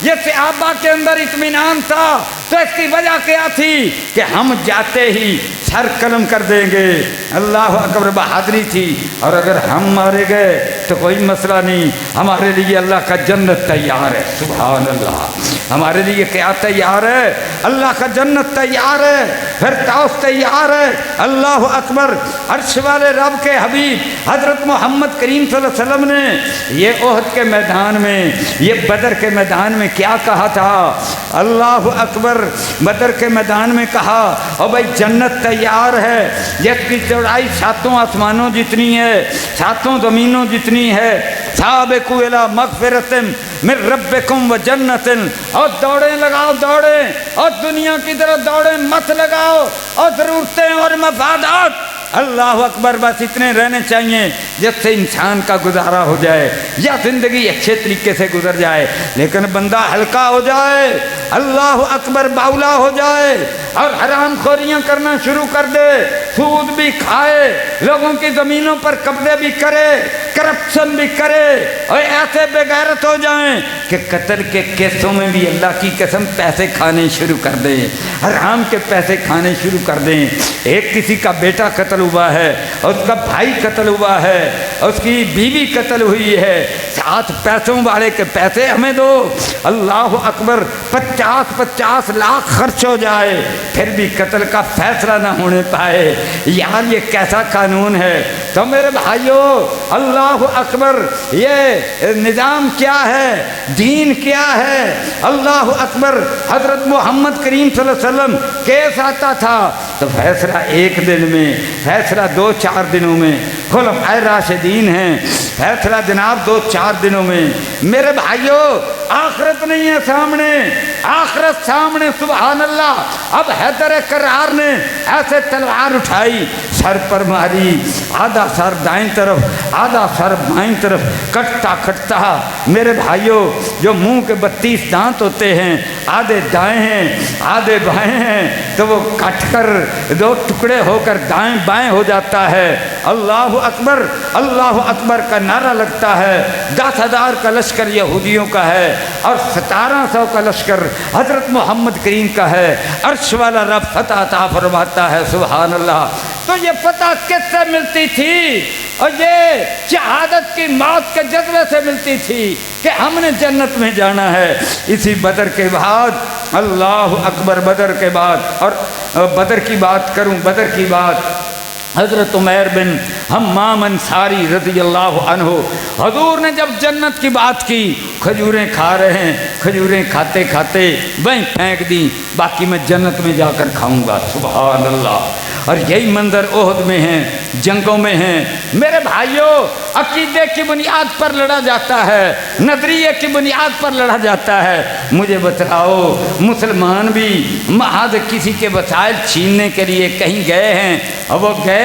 یہ صحابہ کے اندر اطمینان تھا. تو اس کی وجہ کیا تھی کہ ہم جاتے ہی سر قلم کر دیں گے. اللہ اکبر. بہادری تھی. اور اگر ہم مارے گئے تو کوئی مسئلہ نہیں، ہمارے لیے اللہ کا جنت تیار ہے. سبحان اللہ. ہمارے لیے کیا تیار ہے؟ اللہ کا جنت تیار ہے، فردوس تیار ہے. اللہ اکبر. عرش والے رب کے حبیب حضرت محمد کریم صلی اللہ علیہ وسلم نے یہ احد کے میدان میں، یہ بدر کے میدان میں کیا کہا تھا؟ اللہ اکبر. بدر کے میدان میں کہا او بھائی جنت تیار ہے، جس کی چوڑائی 7 آسمانوں جتنی ہے، 7 زمینوں جتنی ہے. سابقوا الی مغفرۃ من ربکم و جنت. اور دوڑیں لگاؤ، دوڑیں، اور دنیا کی طرف دوڑیں مت لگاؤ، اور ضرورتیں اور مفادات. اللہ اکبر. بس اتنے رہنے چاہیے جس سے انسان کا گزارا ہو جائے یا زندگی اچھے طریقے سے گزر جائے. لیکن بندہ ہلکا ہو جائے، اللہ اکبر، باولا ہو جائے اور حرام خوریاں کرنا شروع کر دے، سود بھی کھائے، لوگوں کی زمینوں پر قبضے بھی کرے، کرپشن بھی کرے، اور ایسے بے غیرت ہو جائیں کہ قتل کے کیسوں میں بھی اللہ کی قسم پیسے کھانے شروع کر دیں، حرام کے پیسے کھانے شروع کر دیں. ایک کسی کا بیٹا قتل ہوا ہے، اس کا بھائی قتل ہوا ہے، اس کی بیوی قتل ہوئی ہے، 7 پیسوں والے کے پیسے ہمیں دو. اللہ اکبر. 50 لاکھ خرچ ہو جائے پھر بھی قتل کا فیصلہ نہ ہونے پائے. یار یہ کیسا قانون ہے؟ تو میرے بھائیوں اللہ اکبر، یہ نظام کیا ہے، دین کیا ہے، اللہ اکبر۔ حضرت محمد کریم صلی اللہ علیہ وسلم کیس آتا تھا تو فیصلہ ایک دن میں، فیصلہ 2-4 دنوں میں، خلفائے راشدین ہیں، فیصلہ جناب 2-4 دنوں میں۔ میرے بھائیوں آخرت نہیں ہے سامنے، آخرت سامنے، سبحان اللہ۔ اب حیدر کرار نے ایسے تلوار اٹھائی، سر پر ماری، آدھا سر دائیں طرف آدھا سر بائیں طرف، کٹتا کٹتا میرے بھائیوں جو منہ کے 32 دانت ہوتے ہیں، آدھے دائیں ہیں آدھے بائیں ہیں، تو وہ کٹ کر 2 ٹکڑے ہو کر دائیں بائیں ہو جاتا ہے۔ اللہ اکبر، اللہ اکبر کا نعرہ لگتا ہے۔ 10,000 کا لشکر یہودیوں کا ہے اور 1700 کا لشکر حضرت محمد کریم کا ہے۔ عرش والا رب فتح عطا فرماتا ہے، سبحان اللہ۔ تو یہ فتح کس سے ملتی تھی؟ اور یہ شہادت کی موت کے جذبے سے ملتی تھی کہ ہم نے جنت میں جانا ہے۔ اسی بدر کے بعد، اللہ اکبر، بدر کے بعد، اور بدر کی بات کروں، بدر کی بات، حضرت عمیر بن حمام انصاری رضی اللہ عنہ، حضور نے جب جنت کی بات کی، کھجوریں کھا رہے ہیں، کھجوریں کھاتے کھاتے وہیں پھینک دی، باقی میں جنت میں جا کر کھاؤں گا، سبحان اللہ۔ اور یہی منظر احد میں ہیں، جنگوں میں ہیں۔ میرے بھائیوں عقیدے کی بنیاد پر لڑا جاتا ہے، نظریے کی بنیاد پر لڑا جاتا ہے۔ مجھے بتلاؤ مسلمان بھی محض کسی کے وسائل چھیننے کے لیے کہیں گئے ہیں؟ اور وہ گئے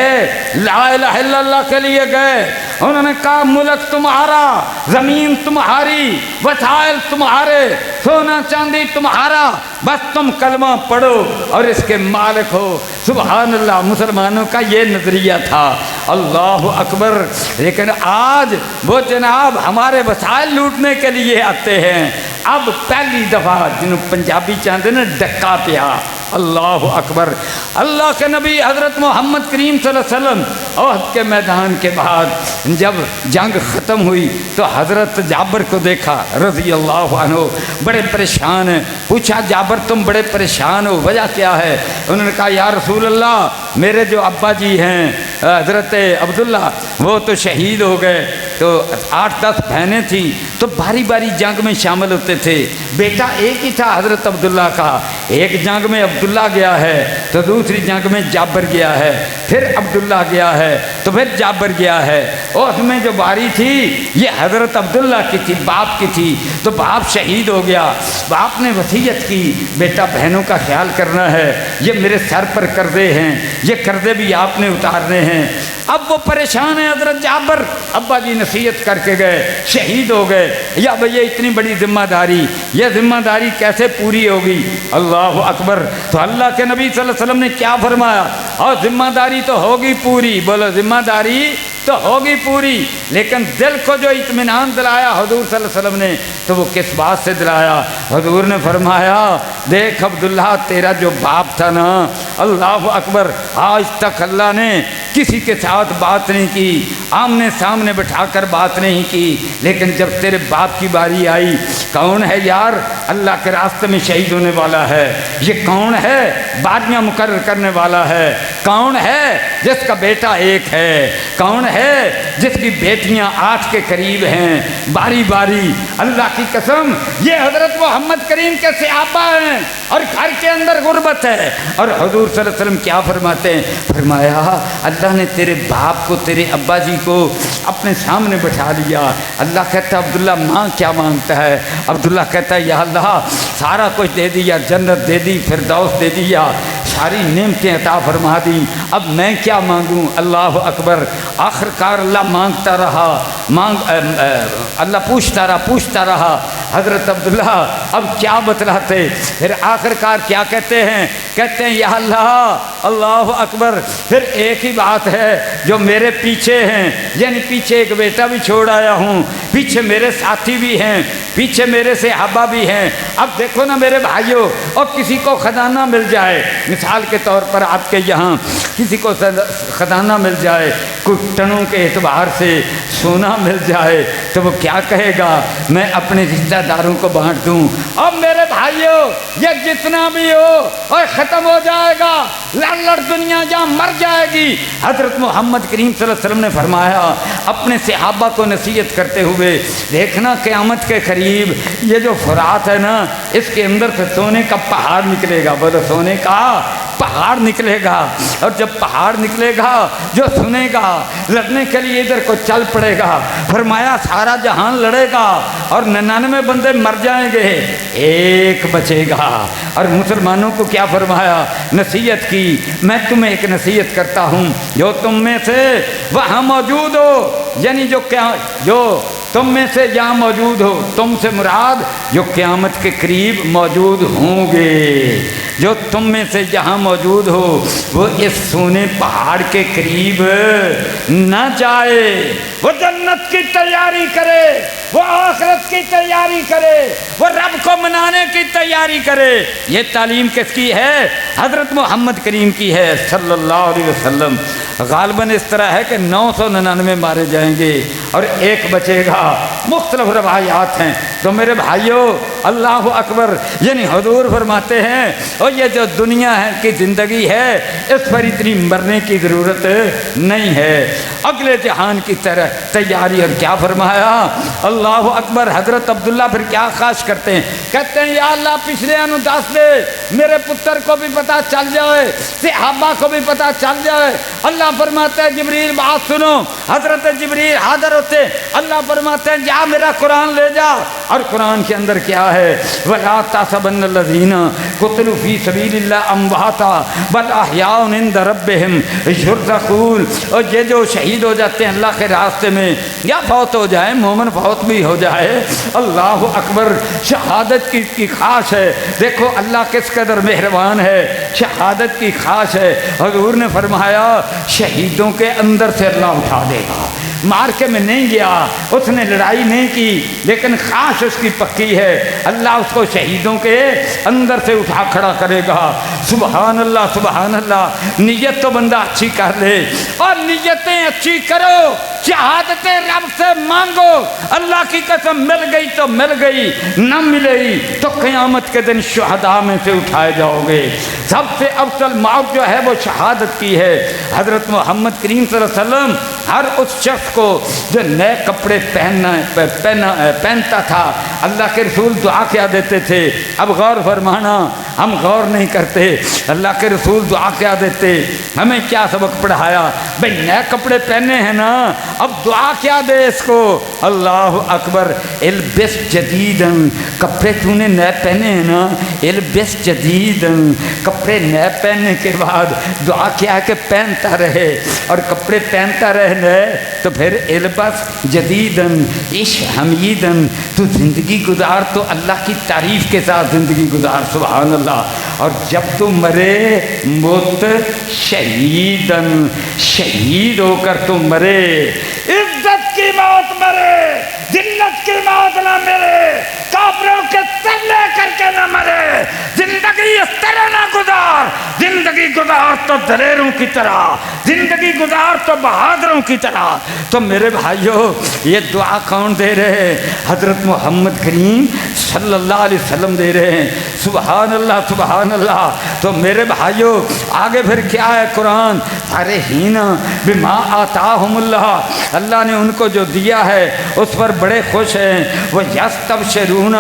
لا الہ الا اللہ کے لیے گئے، انہوں نے کہا ملک تمہارا، زمین تمہاری، وسائل تمہارے، سونا چاندی تمہارا، بس تم کلمہ پڑھو اور اس کے مالک ہو، سبحان اللہ۔ مسلمانوں کا یہ نظریہ تھا، اللہ اکبر۔ لیکن آج وہ جناب ہمارے وسائل لوٹنے کے لیے آتے ہیں۔ اب پہلی دفعہ جنہوں پنجابی چاہتے ہیں ڈکا پیا، اللہ اکبر۔ اللہ کے نبی حضرت محمد کریم صلی اللہ علیہ وسلم احد کے میدان کے بعد جب جنگ ختم ہوئی تو حضرت جابر کو دیکھا رضی اللہ عنہ، بڑے پریشان ہیں۔ پوچھا جابر تم بڑے پریشان ہو، وجہ کیا ہے؟ انہوں نے کہا یا رسول اللہ، میرے جو ابا جی ہیں حضرت عبداللہ وہ تو شہید ہو گئے، تو 8-10 بہنیں تھیں تو باری باری جنگ میں شامل ہوتے تھے، بیٹا ایک ہی تھا حضرت عبداللہ کا، ایک جنگ میں عبداللہ گیا ہے تو دوسری جنگ میں جابر گیا ہے، پھر عبداللہ گیا ہے تو پھر جابر گیا ہے۔ اور اس میں جو باری تھی یہ حضرت عبداللہ کی تھی، باپ کی تھی، تو باپ شہید ہو گیا۔ باپ نے وصیت کی بیٹا بہنوں کا خیال کرنا ہے، یہ میرے سر پر قرضے ہیں، یہ قرضے بھی آپ نے اتارنے ہیں۔ اب وہ پریشان ہے حضرت جابر، ابا جی نصیحت کر کے گئے، شہید ہو گئے، یا بھئی اتنی بڑی ذمہ داری، یہ ذمہ داری کیسے پوری ہوگی؟ اللہ اکبر۔ تو اللہ کے نبی صلی اللہ علیہ وسلم نے کیا فرمایا؟ اور ذمہ داری تو ہوگی پوری، بولو ذمہ داری تو ہوگی پوری، لیکن دل کو جو اطمینان دلایا حضور صلی اللہ علیہ وسلم نے تو وہ کس بات سے دلایا؟ حضور نے فرمایا دیکھ عبداللہ تیرا جو باپ تھا نا، اللہ اکبر، آج تک اللہ نے کسی کے ساتھ بات نہیں کی، آمنے سامنے بٹھا کر بات نہیں کی، لیکن جب تیرے باپ کی باری آئی، کون ہے یار اللہ کے راستے میں شہید ہونے والا ہے؟ یہ کون ہے باریاں مقرر کرنے والا ہے؟ کون ہے جس کا بیٹا ایک ہے؟ کون ہے جس کی بیٹیاں 8 کے قریب ہیں؟ باری باری اللہ کی قسم یہ حضرت محمد کریم کے صحابہ ہیں اور گھر کے اندر غربت ہے، اور حضور صلی اللہ علیہ وسلم کیا فرماتے ہیں؟ فرمایا اللہ نے تیرے باپ کو، تیرے ابا جی کو اپنے سامنے بٹھا لیا۔ اللہ کہتا ہے عبداللہ ماں کیا مانگتا ہے؟ عبداللہ کہتا ہے یا اللہ سارا کچھ دے دیا، جنت دے دی، فردوس دے دیا، ساری نعمتیں عطا فرما دی، اب میں کیا مانگوں؟ اللہ اکبر۔ آخر کار اللہ مانگتا رہا، اللہ پوچھتا رہا حضرت عبداللہ اب کیا بتلاتے؟ پھر آخر کار کیا کہتے ہیں؟ کہتے ہیں یا اللہ، اللہ اکبر، پھر ایک ہی بات ہے جو میرے پیچھے ہیں، یعنی پیچھے ایک بیٹا بھی چھوڑ آیا ہوں، پیچھے میرے ساتھی بھی ہیں، پیچھے میرے صحابہ بھی ہیں۔ اب دیکھو نا میرے بھائیوں، اور کسی کو خزانہ مل جائے، مثال کے طور پر آپ کے یہاں کسی کو خزانہ مل جائے، کوئی ٹنوں کے اعتبار سے سونا نہ مل جائے تو وہ کیا کہے گا؟ میں اپنے رشتہ داروں کو بانٹ دوں۔ اب میرے بھائیوں یہ جتنا بھی ہو اور ختم ہو جائے گا، لڑ لڑ دنیا جہاں مر جائے گی۔ حضرت محمد کریم صلی اللہ علیہ وسلم نے فرمایا اپنے صحابہ کو نصیحت کرتے ہوئے، دیکھنا قیامت کے قریب یہ جو فرات ہے نا، اس کے اندر سے سونے کا پہاڑ نکلے گا، بولو سونے کا پہاڑ نکلے گا، اور جب پہاڑ نکلے گا جو سنے گا لڑنے کے لیے ادھر کو چل پڑے گا۔ فرمایا سارا جہان لڑے گا اور 99 بندے مر جائیں گے، ایک بچے گا۔ اور مسلمانوں کو کیا فرمایا؟ نصیحت کی، میں تمہیں ایک نصیحت کرتا ہوں، جو تم میں سے وہاں موجود ہو، یعنی جو تم میں سے جہاں موجود ہو، تم سے مراد جو قیامت کے قریب موجود ہوں گے، جو تم میں سے جہاں موجود ہو وہ اس سونے پہاڑ کے قریب نہ جائے، وہ جنت کی تیاری کرے، وہ آخرت کی تیاری کرے، وہ رب کو منانے کی تیاری کرے۔ یہ تعلیم کس کی ہے؟ حضرت محمد کریم کی ہے صلی اللہ علیہ وسلم۔ غالباً اس طرح ہے کہ 999 مارے جائیں گے اور ایک بچے گا، مختلف روایات ہیں۔ تو میرے بھائیوں اللہ اکبر، یعنی حضور فرماتے ہیں اور یہ جو دنیا ہے کی زندگی ہے اس پر اتنی مرنے کی ضرورت نہیں ہے، اگلے جہان کی طرح تیاری۔ اور کیا فرمایا؟ اللہ اکبر۔ حضرت عبداللہ پھر کیا خواہش کرتے ہیں؟ کہتے ہیں یا اللہ پچھلے انو دس دے، میرے پتر کو بھی پتہ چل جائے، صحابہ کو بھی پتہ چل جائے۔ اللہ فرماتے ہیں جبریل بات سنو، حضرت جبریل حاضر ہوتے، اللہ فرماتے ہیں جا میرا قرآن لے جا۔ اور قرآن کے اندر کیا ہے؟ وَلَا تَحْسَبَنَّ الَّذِينَ قُتِلُوا فِي سَبِيلِ اللَّهِ أَمْوَاتًا بَلْ أَحْيَاءٌ عِندَ رَبِّهِمْ يُرْزَقُونَ۔ اور یہ جو شہید ہو جاتے ہیں اللہ کے راستے میں، یا فوت ہو جائے، مومن فوت بھی ہو جائے، اللہ اکبر، شہادت کی خواہش ہے۔ دیکھو اللہ کس قدر مہربان ہے، شہادت کی خواہش ہے۔ حضور نے فرمایا شہیدوں کے اندر سے اللہ اٹھا دے گا۔ مارکے میں نہیں گیا، اس نے لڑائی نہیں کی، لیکن خواہش اس کی پکی ہے، اللہ اس کو شہیدوں کے اندر سے اٹھا کھڑا کرے گا۔ سبحان اللہ سبحان اللہ۔ نیت تو بندہ اچھی کر لے، اور نیتیں اچھی کرو، شہادتیں رب سے مانگو۔ اللہ کی قسم مل گئی تو مل گئی، نہ ملے گی تو قیامت کے دن شہداء میں سے اٹھائے جاؤ گے۔ سب سے افضل موت جو ہے وہ شہادت کی ہے۔ حضرت محمد کریم صلی اللہ علیہ وسلم ہر اس شخص کو جو نئے کپڑے پہنتا تھا، اللہ کے رسول دعا کیا دیتے تھے؟ اب غور فرمانا، ہم غور نہیں کرتے۔ اللہ کے رسول دعا کیا دیتے؟ ہمیں کیا سبق پڑھایا؟ بھئی نئے کپڑے پہنے ہیں نا، اب دعا کیا دے اس کو؟ اللہ اکبر، البس جدیدن، کپڑے تو نے نئے پہنے ہیں نا، البس جدیدن، کپڑے نئے پہننے کے بعد دعا کیا ہے کہ پہنتا رہے، اور کپڑے پہنتا رہنا تو پھر البس جدیدن عش حمیدن، تو زندگی گزار تو اللہ کی تعریف کے ساتھ زندگی گزار۔ سبحان اللہ۔ اور جب تو مرے موت شہیدن، شہید ہو کر تو مرے، عزت کی موت مرے، ذلت کی موت نہ مرے، کافروں کے سر لے کر کے نہ مرے، زندگی اس طرح نہ گزار، زندگی گزار تو دلیروں کی طرح، زندگی گزار تو بہادروں کی طرح۔ تو میرے بھائیوں یہ دعا کون دے رہے ہیں؟ حضرت محمد کریم صلی اللہ علیہ وسلم دے رہے ہیں۔ سبحان اللہ سبحان اللہ۔ تو میرے بھائیوں آگے پھر کیا ہے قرآن؟ فرحین بما آتاہم اللہ، اللہ نے ان کو جو دیا ہے اس پر بڑے خوش ہیں۔ وہ یستبشرون،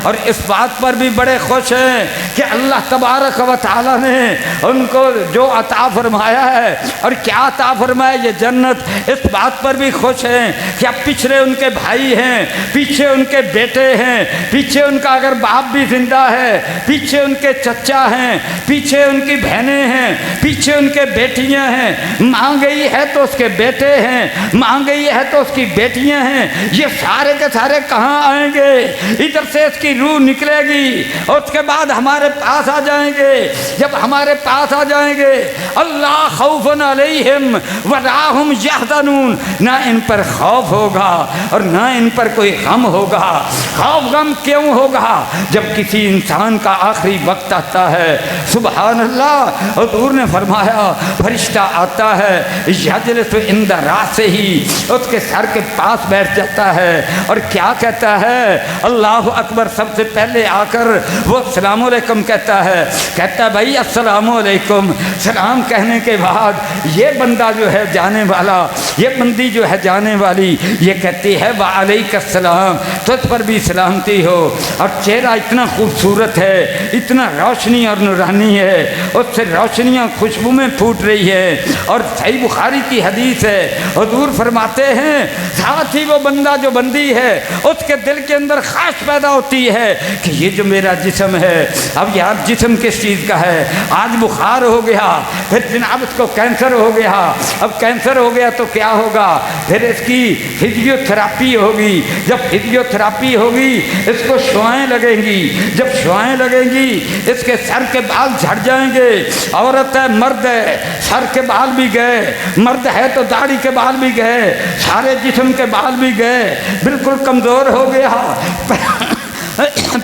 اور اس بات پر بھی بڑے خوش ہیں کہ اللہ تبارک و تعالی نے ان کو جو عطا فرمایا ہے، اور کیا عطا فرمایا؟ یہ جنت۔ اس بات پر بھی خوش ہیں کہ اب پیچھے ان کے بھائی ہیں، پیچھے ان کے بیٹے ہیں، پیچھے ان کا اگر باپ بھی زندہ ہے، پیچھے ان کے چچا ہیں، پیچھے ان کی بہنیں ہیں، پیچھے ان کے بیٹیاں ہیں۔ ماں گئی ہے تو اس کے بیٹے ہیں، ماں گئی ہے تو اس کی بیٹیاں ہیں۔ یہ سارے کے سارے کہاں آئیں گے؟ ادھر سے اس کی روح نکلے گی اور اس کے بعد ہمارے پاس آ جائیں گے۔ جب ہمارے پاس آ جائیں گے اللہ خوف علیہم ولا ہم یحزنون، نہ ان پر خوف ہوگا اور نہ ان پر کوئی غم ہوگا۔ خوف غم کیوں ہوگا؟ جب کسی انسان کا آخری وقت آتا ہے، سبحان اللہ، حضور نے فرمایا فرشتہ آتا ہے، یجلس عند راسہ، اس کے سر کے پاس بیٹھ جاتا ہے اور کیا کہتا ہے؟ اللہ اکبر، سب سے پہلے آ کر وہ السلام علیکم کہتا ہے بھائی السلام علیکم۔ سلام کہنے کے بعد یہ بندہ جو ہے جانے والا، یہ بندی جو ہے جانے والی، یہ کہتی ہے وعلیک السلام، تجھ پر بھی سلامتی ہو۔ اور چہرہ اتنا خوبصورت ہے، اتنا روشنی اور نورانی ہے، اس سے روشنیاں خوشبو میں پھوٹ رہی ہے۔ اور صحیح بخاری کی حدیث ہے، حضور فرماتے ہیں ساتھ ہی وہ بندہ جو بندی ہے اس کے دل کے اندر خواہش پیدا ہوتی ہے کہ یہ جو میرا جسم ہے، اب یار جسم کس چیز کا ہے؟ آج بخار ہو گیا، پھر جناب اس کو کینسر ہو گیا، اب کینسر ہو گیا تو کیا ہوگا؟ پھر اس کی فزیو تھراپی ہوگی، جب فزیو تھراپی ہوگی اس کو شعائیں لگیں گی، جب شعائیں لگیں گی اس کے سر کے بال جھڑ جائیں گے۔ عورت ہے مرد ہے، سر کے بال بھی گئے، مرد ہے تو داڑھی کے بال بھی گئے، سارے جسم کے بال بھی گئے، بالکل کمزور ہو گیا،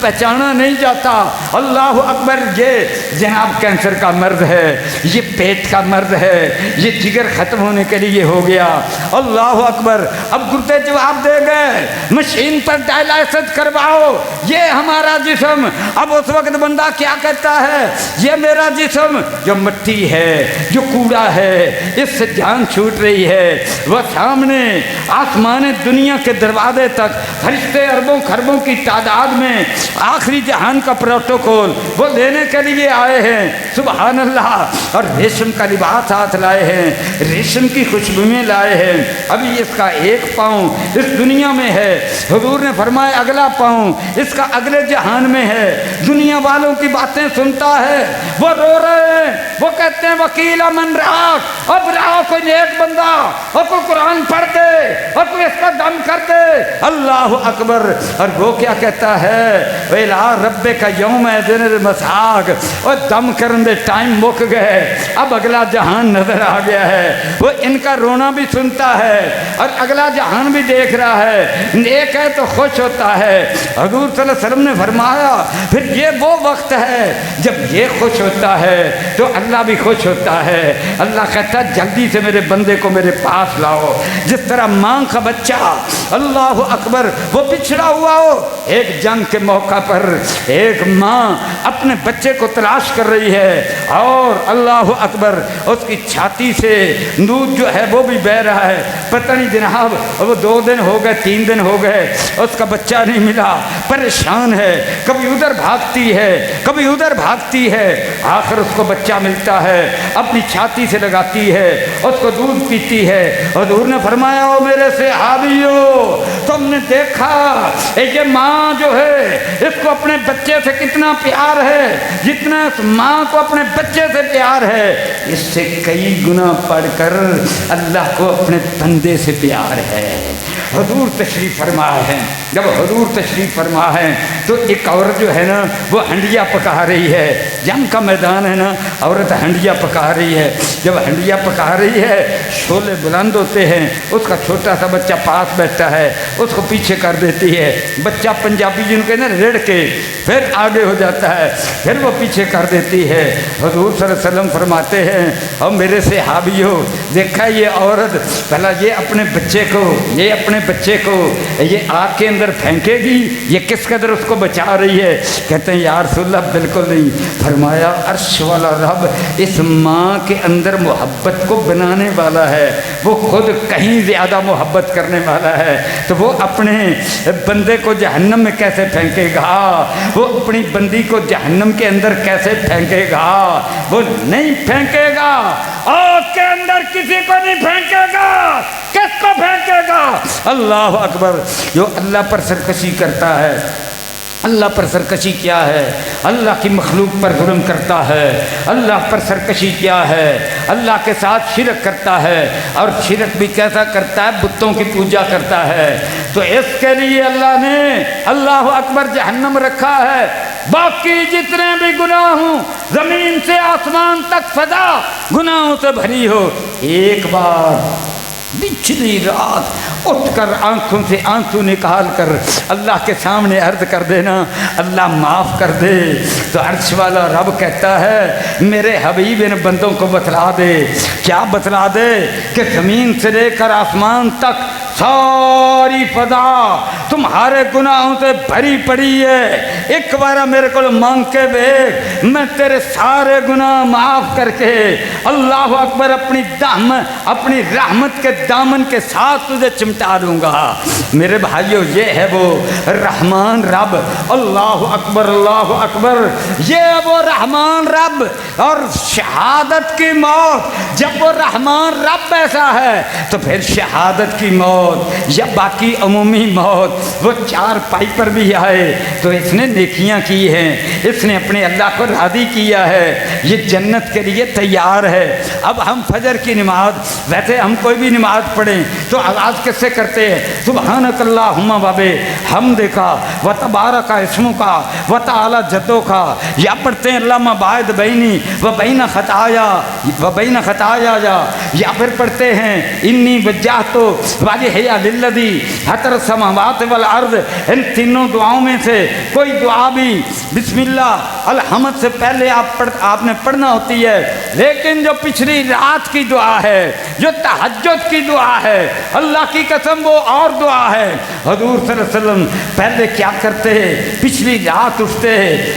پہچانا نہیں جاتا۔ اللہ اکبر، یہ جناب کینسر کا مرض ہے، یہ پیٹ کا مرض ہے، یہ جگر ختم ہونے کے لیے ہو گیا۔ اللہ اکبر، اب گردے جواب دے گئے مشین پر ڈائلائسس کرواؤ، یہ ہمارا جسم۔ اب اس وقت بندہ کیا کہتا ہے؟ یہ میرا جسم جو مٹی ہے، جو کوڑا ہے، اس سے جان چھوٹ رہی ہے۔ وہ سامنے آسمان دنیا کے دروازے تک فرشتے اربوں خربوں کی تعداد میں آخری جہان کا پروٹوکول وہ لینے کے لیے آئے ہیں، سبحان اللہ۔ اور ریشم کا لباس ہاتھ لائے ہیں، ریشم کی خوشبوئیں لائے ہیں۔ ابھی اس کا ایک پاؤں اس دنیا میں ہے، حضور نے فرمایا اگلا پاؤں اس کا اگلے جہان میں ہے۔ دنیا والوں کی باتیں سنتا ہے، وہ رو رہے ہیں، وہ کہتے ہیں وکیل من راک، اب رہا کوئی نیک بندہ اور کوئی قرآن پڑھ دے اور کوئی اس کا دم کر دے۔ اللہ اکبر، اور وہ کیا کہتا ہے؟ ویلا رب کا یوم دن المساق، اور دم کرن دے ٹائم مک گئے، اب اگلا جہان نظر آ گیا ہے۔ وہ ان کا رونا بھی سنتا ہے اور اگلا جہان بھی دیکھ رہا ہے، نیک ہے تو خوش ہوتا ہے۔ حضور صلی اللہ علیہ وسلم نے فرمایا پھر یہ وہ وقت ہے جب یہ خوش ہوتا ہے تو اللہ بھی خوش ہوتا ہے۔ اللہ کہتا ہے جلدی سے میرے بندے کو میرے پاس لاؤ۔ جس طرح ماں کا بچہ، اللہ اکبر، وہ بچھڑا ہوا ہو، ایک جنگ کے موقع پر ایک ماں اپنے بچے کو تلاش کر رہی ہے اور اللہ اکبر اس کی چھاتی سے دودھ جو ہے وہ بھی بہہ رہا ہے، پتہ نہیں جناب وہ 2 دن ہو گئے 3 دن ہو گئے اس کا بچہ نہیں ملا، پریشان ہے، کبھی ادھر بھاگتی ہے کبھی ادھر بھاگتی ہے، آخر اس کو بچہ ملتا ہے، اپنی چھاتی سے لگاتی ہے، اس کو دودھ پیتی ہے۔ حضور نے فرمایا او میرے صحابیو، تم نے دیکھا یہ ماں جو ہے اس کو اپنے بچے سے کتنا پیار ہے، جتنا اس ماں کو اپنے بچے سے پیار ہے اس سے کئی گنا بڑھ کر اللہ کو اپنے بندے سے پیار ہے۔ حضور تشریف فرما ہے، جب حضور تشریف فرما ہے تو ایک عورت جو ہے نا وہ ہنڈیا پکا رہی ہے، جنگ کا میدان ہے نا، عورت ہنڈیا پکا رہی ہے، جب ہنڈیا پکا رہی ہے شعلے بلند ہوتے ہیں، اس کا چھوٹا سا بچہ پاس بیٹھتا ہے، اس کو پیچھے کر دیتی ہے، بچہ پنجابی جن کے نا ریڑھ کے پھر آگے ہو جاتا ہے، پھر وہ پیچھے کر دیتی ہے۔ حضور صلی اللہ علیہ وسلم فرماتے ہیں اور میرے صحابیوں دیکھا یہ عورت بھلا یہ اپنے بچے کو یہ آگ کے اندر پھینکے گی، یہ کس قدر اس کو بچا رہی ہے؟ کہتے ہیں یا رسول اللہ بالکل نہیں۔ فرمایا عرش والا رب اس ماں کے اندر محبت کو بنانے والا ہے، وہ خود کہیں زیادہ محبت کرنے والا ہے، تو وہ اپنے بندے کو جہنم میں کیسے پھینکے گا؟ وہ اپنی بندی کو جہنم کے اندر کیسے پھینکے گا؟ وہ نہیں پھینکے گا، آگ کے اندر کسی کو نہیں پھینکے گا، کس کو پھینکے گا؟ اللہ اکبر۔ جو اللہ پر سرکشی کرتا ہے اللہ پر سرکشی کیا ہے؟ اللہ کی مخلوق پر ظلم کرتا ہے، اللہ پر سرکشی کیا ہے؟ اللہ کے ساتھ شرک کرتا ہے، اور شرک بھی کیسا کرتا ہے؟ بتوں کی پوجا کرتا ہے۔ تو اس کے لیے اللہ نے اللہ اکبر جہنم رکھا ہے۔ باقی جتنے بھی گناہ ہوں، زمین سے آسمان تک فضا گناہوں سے بھری ہو، ایک بار پچھلی رات اٹھ کر آنکھوں سے آنسو نکال کر اللہ کے سامنے عرض کر دینا، اللہ معاف کر دے۔ تو عرش والا رب کہتا ہے میرے حبیب ان بندوں کو بتلا دے۔ کیا بتلا دے؟ کہ زمین سے لے کر آسمان تک ساری فضا تمہارے گناہوں سے بھری پڑی ہے، ایک بار میرے کو مانگ کے دیکھ، میں تیرے سارے گناہ معاف کر کے اللہ اکبر اپنی رحمت کے دامن کے ساتھ تجھے چمٹا دوں گا۔ میرے بھائیو، یہ ہے وہ رحمان رب۔ اللہ اکبر، اللہ اکبر۔ یہ ہے وہ رحمان رب۔ اور شہادت کی موت، جب وہ رحمان رب ایسا ہے تو پھر شہادت کی موت یا باقی عمومی موت، وہ چار پائی پر بھی آئے تو اس نے نیکیاں کی ہیں، اس نے اپنے اللہ کو راضی کیا ہے، یہ جنت کے لیے تیار ہے۔ اب ہم فجر کی نماز، ویسے ہم کوئی بھی نماز پڑھیں تو آغاز کس سے کرتے ہیں؟ سبحانک اللہم وبے حمد کا و تبارک اسمک کا و تعالی جدو کا، یا پڑھتے ہیں اللہم باعد بینی و بین خطایا یا پھر پڑھتے ہیں انی وجہت وجہی للذی فطر السماوات والارض۔ ان تینوں دعاؤں میں سے کوئی دعا بھی بسم اللہ الحمد سے پہلے آپ نے پڑھنا ہوتی ہے، لیکن جو پچھلی رات کی دعا ہے، جو تہجد کی دعا ہے، اللہ کی قسم وہ اور دعا ہے۔ حضور صلی اللہ علیہ وسلم پہلے کیا کرتے؟ پچھلی رات اٹھتے،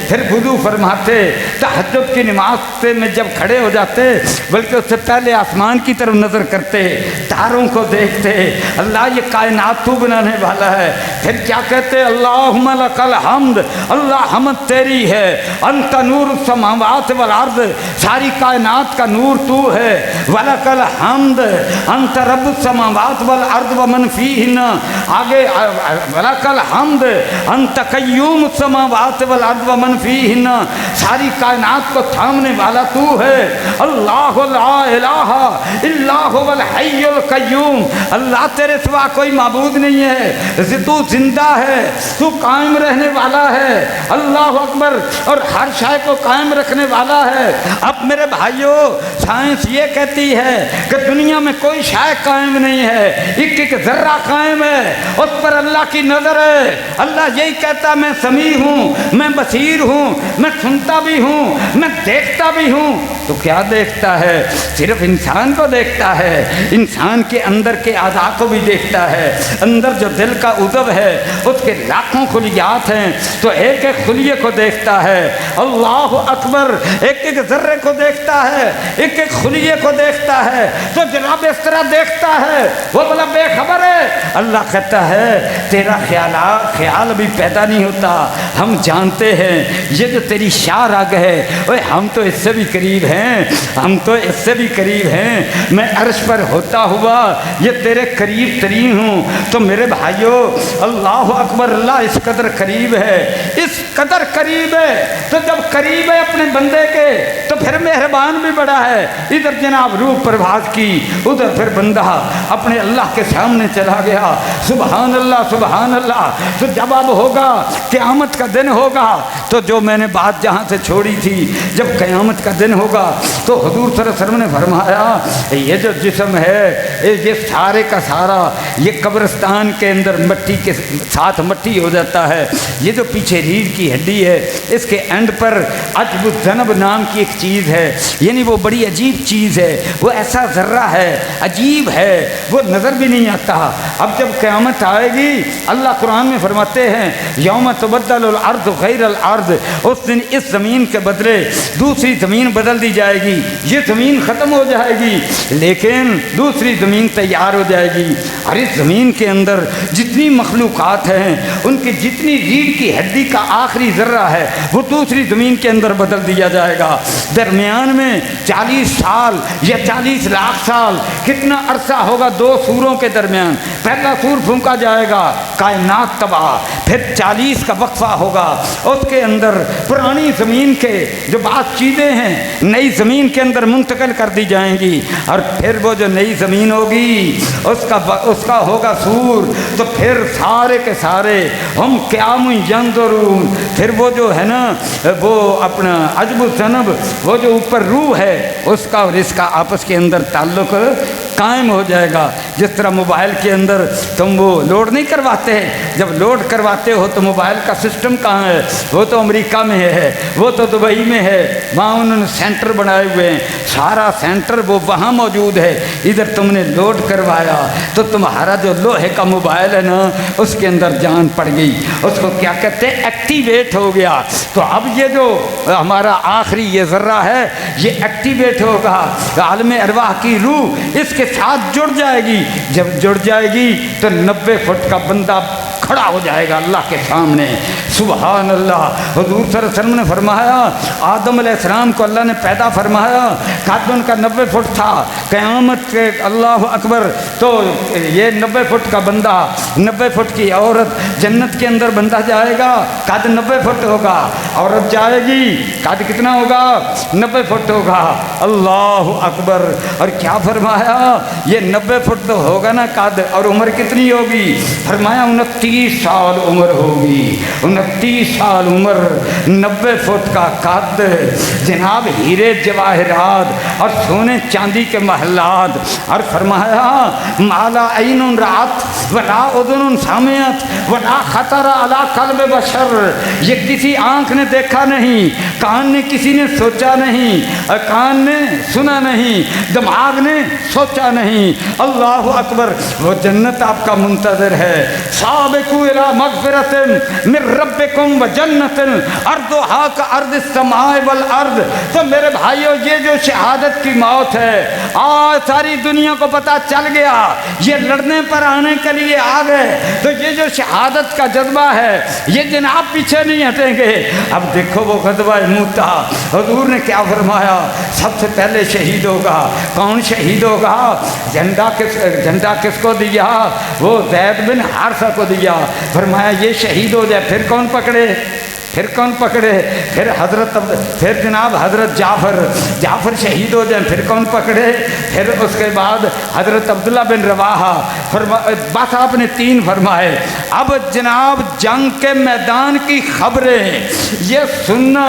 پھر وضو فرماتے، تہجد کی نماز سے میں جب کھڑے ہو جاتے بلکہ اس سے پہلے آسمان کی طرف نظر کرتے، تاروں کو دیکھتے، اللہ یہ کائنات تو بنانے والا ہے۔ پھر کیا کہتے؟ اللہم لک الحمد، اللہ حمد تیری ہے، انت نور السماوات والارض، ساری کائنات کا نور تو ہے، ولک الحمد انت رب السماوات والارض ومن فیہن، آگے ولک الحمد انت قیوم السماوات والارض ومن فیہن، ساری کائنات کو تھامنے والا تو ہے، اللہ لا الہ الا هو الحی القیوم، اللہ تیرے سوا کوئی معبود نہیں ہے، تو زندہ ہے، تو قائم رہنے والا ہے، اللہ اکبر، اور ہر شے کو قائم رکھنے والا ہے۔ اب میرے بھائیوں، سائنس یہ کہتی ہے کہ دنیا میں کوئی شے قائم نہیں ہے، ایک ایک ذرہ قائم ہے، اس پر اللہ کی نظر ہے۔ اللہ یہی کہتا میں سمیع ہوں، میں بصیر ہوں، میں سنتا بھی ہوں، میں دیکھتا بھی ہوں۔ تو کیا دیکھتا ہے؟ صرف انسان کو دیکھتا ہے، انسان کے اندر کے اعضاء کو بھی دیکھتا ہے، اندر جو دل کا عضو ہے اس کے لاکھوں خلیات ہیں، تو ایک ایک خلیے کو دیکھتا ہے۔ اللہ اکبر، ایک ایک ذرے کو دیکھتا ہے، ایک ایک خلیے کو دیکھتا ہے۔ تو جناب اس طرح دیکھتا ہے، وہ بلا بے خبر ہے۔ اللہ کہتا ہے تیرا خیال بھی پیدا نہیں ہوتا، ہم جانتے ہیں یہ جو تیری شاہ رگ ہے، اوے ہم تو اس سے بھی قریب ہیں، ہم تو اس سے بھی قریب ہیں، میں عرش پر ہوتا ہوا یہ تیرے قریب ترین ہوں۔ تو میرے بھائیوں، اللہ اکبر، اللہ اس قدر قریب ہے، اس قدر قریب ہے۔ تو جب قریب ہے اپنے بندے کے تو پھر مہربان بھی بڑا ہے۔ ادھر جناب روح پرواز کی، ادھر پھر بندہ اپنے اللہ کے سامنے چلا گیا۔ سبحان اللہ، سبحان اللہ۔ تو جب اب ہوگا قیامت کا دن ہوگا، تو جو میں نے بات جہاں سے چھوڑی تھی، جب قیامت کا دن ہوگا تو حضور صلی اللہ علیہ وسلم نے فرمایا یہ جو جسم ہے یہ سارے کا سارا یہ قبرستان کے اندر مٹی کے ساتھ مٹی ہو جاتا ہے۔ یہ جو پیچھے ریڑھ کی ہڈی ہے اس کے اینڈ پر عجب الذنب نام کی ایک چیز ہے، یعنی وہ بڑی عجیب چیز ہے، وہ ایسا ذرہ ہے، عجیب ہے، وہ نظر بھی نہیں آتا۔ اب جب قیامت آئے گی، اللہ قرآن میں فرماتے ہیں یوم تبدل الارض غیر الارض، اس دن اس زمین کے بدلے دوسری زمین بدل دی جائے گی، یہ زمین ختم ہو جائے گی لیکن دوسری زمین تیار ہو جائے گی، اور اس زمین کے اندر جتنی مخلوقات ہیں ان کی جتنی ریڑھ کی ہڈی کا آخری ذرہ ہے وہ دوسری زمین کے اندر بدل دیا جائے گا۔ درمیان میں 40 سال یا 40 لاکھ سال کتنا عرصہ ہوگا دو سوروں کے درمیان؟ پہلا سور پھونکا جائے گا، کائنات تباہ، پھر 40 کا وقفہ ہوگا، اس کے اندر پرانی زمین کے جو بعض چیزیں ہیں نئی زمین کے اندر منتقل کر دی جائیں گی، اور پھر وہ جو نئی زمین ہوگی اس کا ہوگا سور، تو پھر سارے کے سارے ہم قیام ینظرون، پھر وہ جو ہے نا وہ اپنا عجب و ذنب، وہ جو اوپر روح ہے اس کا اور اس کا آپس کے اندر تعلق قائم ہو جائے گا۔ جس طرح موبائل کے اندر تم وہ لوڈ نہیں کرواتے، جب لوڈ کرواتے ہو تو موبائل کا سسٹم کہاں ہے؟ وہ تو امریکہ میں ہے، وہ تو دبئی میں ہے، وہاں انہوں نے سینٹر بنائے ہوئے ہیں، سارا سینٹر وہ وہاں موجود ہے۔ ادھر تم نے لوڈ کروایا تو تمہارا جو لوہے کا موبائل ہے نا اس کے اندر جان پڑ گئی، اس کو کیا کہتے ہیں؟ ایکٹیویٹ ہو گیا۔ تو اب یہ جو ہمارا آخری یہ ذرہ ہے یہ ایکٹیویٹ ہوگا، عالم ارواح کی روح اس کے ساتھ جڑ جائے گی۔ جب جڑ جائے گی تو 90 فٹ کا بندہ کھڑا ہو جائے گا اللہ کے سامنے۔ سبحان اللہ۔ حضور صلی اللہ علیہ وسلم نے فرمایا آدم علیہ السلام کو اللہ نے پیدا فرمایا، قد ان کا 90 فٹ تھا، قیامت کے اللہ اکبر تو یہ 90 فٹ کا بندہ، 90 فٹ کی عورت جنت کے اندر بندہ جائے گا، قد 90 فٹ ہوگا، عورت جائے گی قد کتنا ہوگا؟ 90 فٹ ہوگا۔ اللہ اکبر۔ اور کیا فرمایا؟ یہ 90 فٹ تو ہوگا نا قد، اور عمر کتنی ہوگی؟ فرمایا 29 سال عمر ہوگی، 29 سال عمر، 90 فٹ کا قد، جناب ہیرے جواہرات اور سونے چاندی کے محلات، اور فرمایا مالا عین رات ولا اذن سمعت ولا خطر علی قلب بشر، یہ کسی آنکھ نے دیکھا نہیں، کان نے کسی نے سوچا نہیں، کان نے سنا نہیں، دماغ نے سوچا نہیں۔ اللہ اکبر۔ وہ جنت آپ کا منتظر ہے۔ سابقوا الی مغفرۃ من ربکم وجنۃ ارضھا کارض السماء والارض۔ تو میرے بھائیو یہ جو شہادت کی موت ہے آج ساری دنیا کو پتہ چل گیا، یہ لڑنے پر آنے کے لیے آ گئے، تو یہ جو شہادت کا جذبہ ہے یہ جناب پیچھے نہیں ہٹیں گے۔ اب دیکھو وہ غزوہ موتا، حضور نے کیا فرمایا؟ سب سے پہلے شہید ہوگا۔ کون شہید ہوگا؟ جھنڈا کس کو دیا؟ وہ زید بن حارثہ کو دیا۔ فرمایا یہ شہید ہو جائے پھر کون پکڑے؟ پھر کون پکڑے؟ پھر جناب حضرت جعفر شہید ہو جائیں پھر کون پکڑے؟ پھر اس کے بعد حضرت عبداللہ بن رواحہ۔ بس آپ نے 3 فرمائے۔ اب جناب جنگ کے میدان کی خبریں یہ سننا،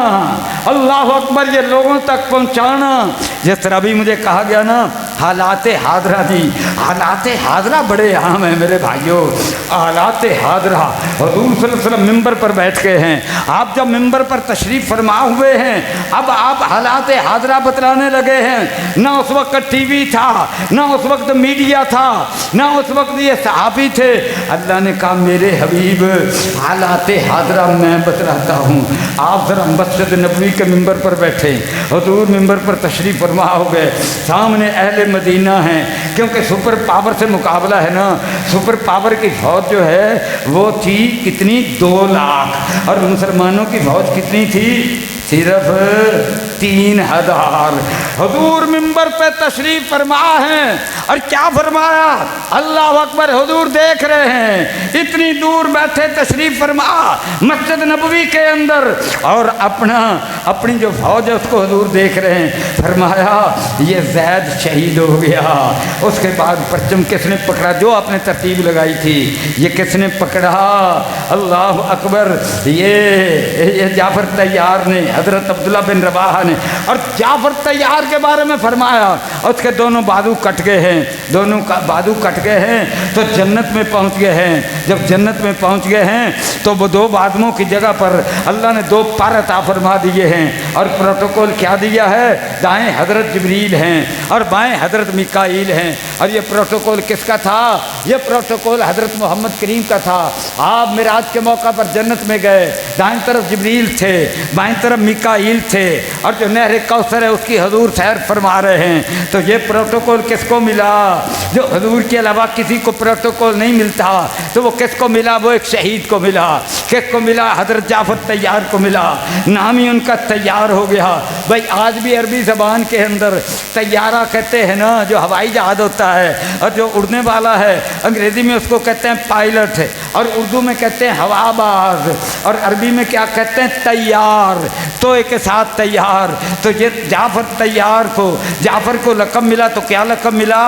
اللہ اکبر، یہ لوگوں تک پہنچانا۔ جس طرح بھی مجھے کہا گیا نا حالات حاضرہ جی، حالات حاضرہ بڑے عام ہیں میرے بھائیوں۔ حالات حاضرہ، حضور صلی اللہ علیہ وسلم ممبر پر بیٹھ گئے ہیں، آپ جب ممبر پر تشریف فرما ہوئے ہیں اب آپ حالات حاضرہ بتلانے لگے ہیں۔ نہ اس وقت ٹی وی تھا، نہ اس وقت میڈیا تھا، نہ اس وقت یہ صحابی تھے۔ اللہ نے کہا میرے حبیب حالات حاضرہ میں بتلاتا ہوں۔ آپ ذرا مسجد نبوی کے ممبر پر بیٹھے، حضور ممبر پر تشریف فرما ہو گئے، سامنے اہل مدینہ ہیں، کیونکہ سپر پاور سے مقابلہ ہے نا۔ سپر پاور کی فوج جو ہے وہ تھی کتنی؟ 2 لاکھ، اور مسلمانوں کی فوج کتنی تھی؟ صرف 3000۔ حضور ممبر پہ تشریف فرما ہیں اور کیا فرمایا؟ اللہ اکبر۔ حضور دیکھ رہے ہیں اتنی دور بیٹھے تشریف فرما مسجد نبوی کے اندر، اور اپنی جو فوج ہے اس کو حضور دیکھ رہے ہیں۔ فرمایا یہ زید شہید ہو گیا۔ اس کے بعد پرچم کس نے پکڑا؟ جو آپ نے ترتیب لگائی تھی یہ کس نے پکڑا؟ اللہ اکبر، یہ جعفر طیار نے، حضرت عبداللہ بن رواحہ نے۔ اور جعفر طیار کے بارے میں فرمایا اس کے دونوں بازو کٹ گئے ہیں، دونوں بازو کٹ گئے ہیں تو جنت میں پہنچ گئے ہیں۔ جب جنت میں پہنچ گئے ہیں تو وہ 2 بازوؤں کی جگہ پر اللہ نے 2 پر عطا فرما دیے ہیں، اور پروٹوکول کیا دیا ہے؟ دائیں حضرت جبریل ہیں اور بائیں حضرت میکائیل ہیں۔ اور یہ پروٹوکول کس کا تھا؟ یہ پروٹوکول حضرت محمد کریم کا تھا۔ آپ معراج کے موقع پر جنت میں گئے، دائیں طرف جبریل تھے، بائیں طرف میکائیل تھے، اور جو نہر کوثر ہے اس کی حضور سیر فرما رہے ہیں۔ تو یہ پروٹوکول کس کو ملا؟ جو حضور کے علاوہ کسی کو پروٹوکول نہیں ملتا، تو وہ کس کو ملا؟ وہ ایک شہید کو ملا۔ کس کو ملا؟ حضرت جعفر طیار کو ملا، نام ہی ان کا طیار ہو گیا۔ بھائی آج بھی عربی زبان کے اندر طیارہ کہتے ہیں نا، جو ہوائی جہاز ہوتا ہے اور جو اڑنے والا ہے، انگریزی میں اس کو کہتے ہیں پائلٹ، اور اردو میں کہتے ہیں ہوا باز، اور عربی میں کیا کہتے ہیں؟ طیار، توئے کے ساتھ تیار۔ تو یہ جعفر طیار کو، جعفر کو لقب ملا تو کیا لقب ملا؟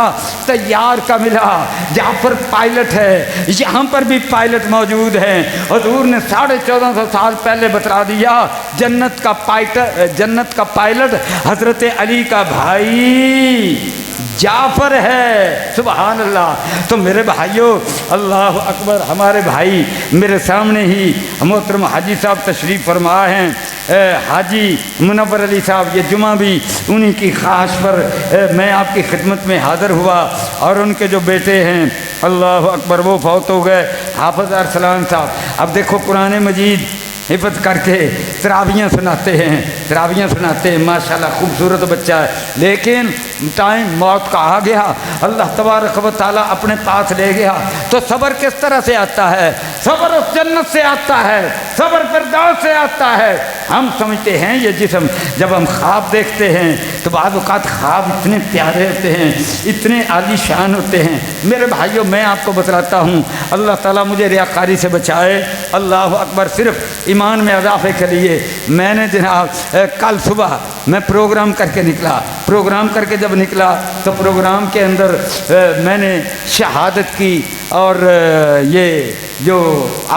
طیار کا ملا۔ جعفر پائلٹ ہے، یہاں پر بھی پائلٹ موجود ہیں۔ حضور نے 1450 سال پہلے بتلا دیا جنت کا پائلٹ حضرت علی کا بھائی جعفر ہے۔ سبحان اللہ۔ تو میرے بھائیوں، اللہ اکبر، ہمارے بھائی میرے سامنے ہی محترم حاجی صاحب تشریف فرما ہیں، حاجی منور علی صاحب۔ یہ جمعہ بھی انہی کی خواہش پر میں آپ کی خدمت میں حاضر ہوا، اور ان کے جو بیٹے ہیں اللہ اکبر وہ فوت ہو گئے، حافظ ارسلان صاحب۔ اب دیکھو قرآن مجید حفظ کر کے تراویاں سناتے ہیں، ماشاءاللہ خوبصورت بچہ ہے، لیکن ٹائم موت کا آ گیا، اللہ تبارک و تعالیٰ اپنے پاس لے گیا۔ تو صبر کس طرح سے آتا ہے؟ صبر اس جنت سے آتا ہے، صبر فردوس سے آتا ہے۔ ہم سمجھتے ہیں یہ جسم، جب ہم خواب دیکھتے ہیں تو بعض اوقات خواب اتنے پیارے ہوتے ہیں، اتنے عالی شان ہوتے ہیں۔ میرے بھائیوں، میں آپ کو بتلاتا ہوں، اللہ تعالیٰ مجھے ریاکاری سے بچائے، اللہ اکبر۔ صرف ایمان میں اضافے کے لیے میں نے جناب کل صبح میں پروگرام کر کے نکلا، پروگرام کر کے جب نکلا تو پروگرام کے اندر میں نے شہادت کی، اور یہ جو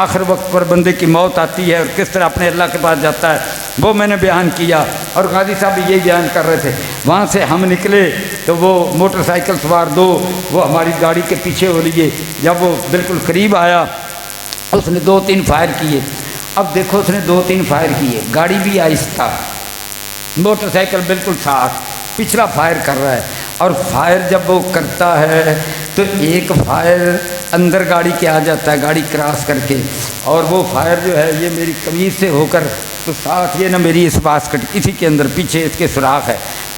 آخر وقت پر بندے کی موت آتی ہے اور کس طرح اپنے اللہ کے پاس جاتا ہے وہ میں نے بیان کیا، اور غازی صاحب بھی یہی بیان کر رہے تھے۔ وہاں سے ہم نکلے تو وہ موٹر سائیکل سوار دو وہ ہماری گاڑی کے پیچھے ہو لیے، جب وہ بالکل قریب آیا اس نے 2-3 فائر کیے۔ اب دیکھو اس نے 2-3 فائر کیے، گاڑی بھی آہستہ، موٹر سائیکل بالکل ساتھ، پچھلا فائر کر رہا ہے، اور فائر جب وہ کرتا ہے تو ایک فائر اندر گاڑی کے آ جاتا ہے، گاڑی کراس کر کے، اور وہ فائر جو ہے یہ میری قمیض سے ہو کر تو ساتھ یہ نہ میری اس باسکٹ اسی کے اندر پیچھے اس کے سوراخ ہے،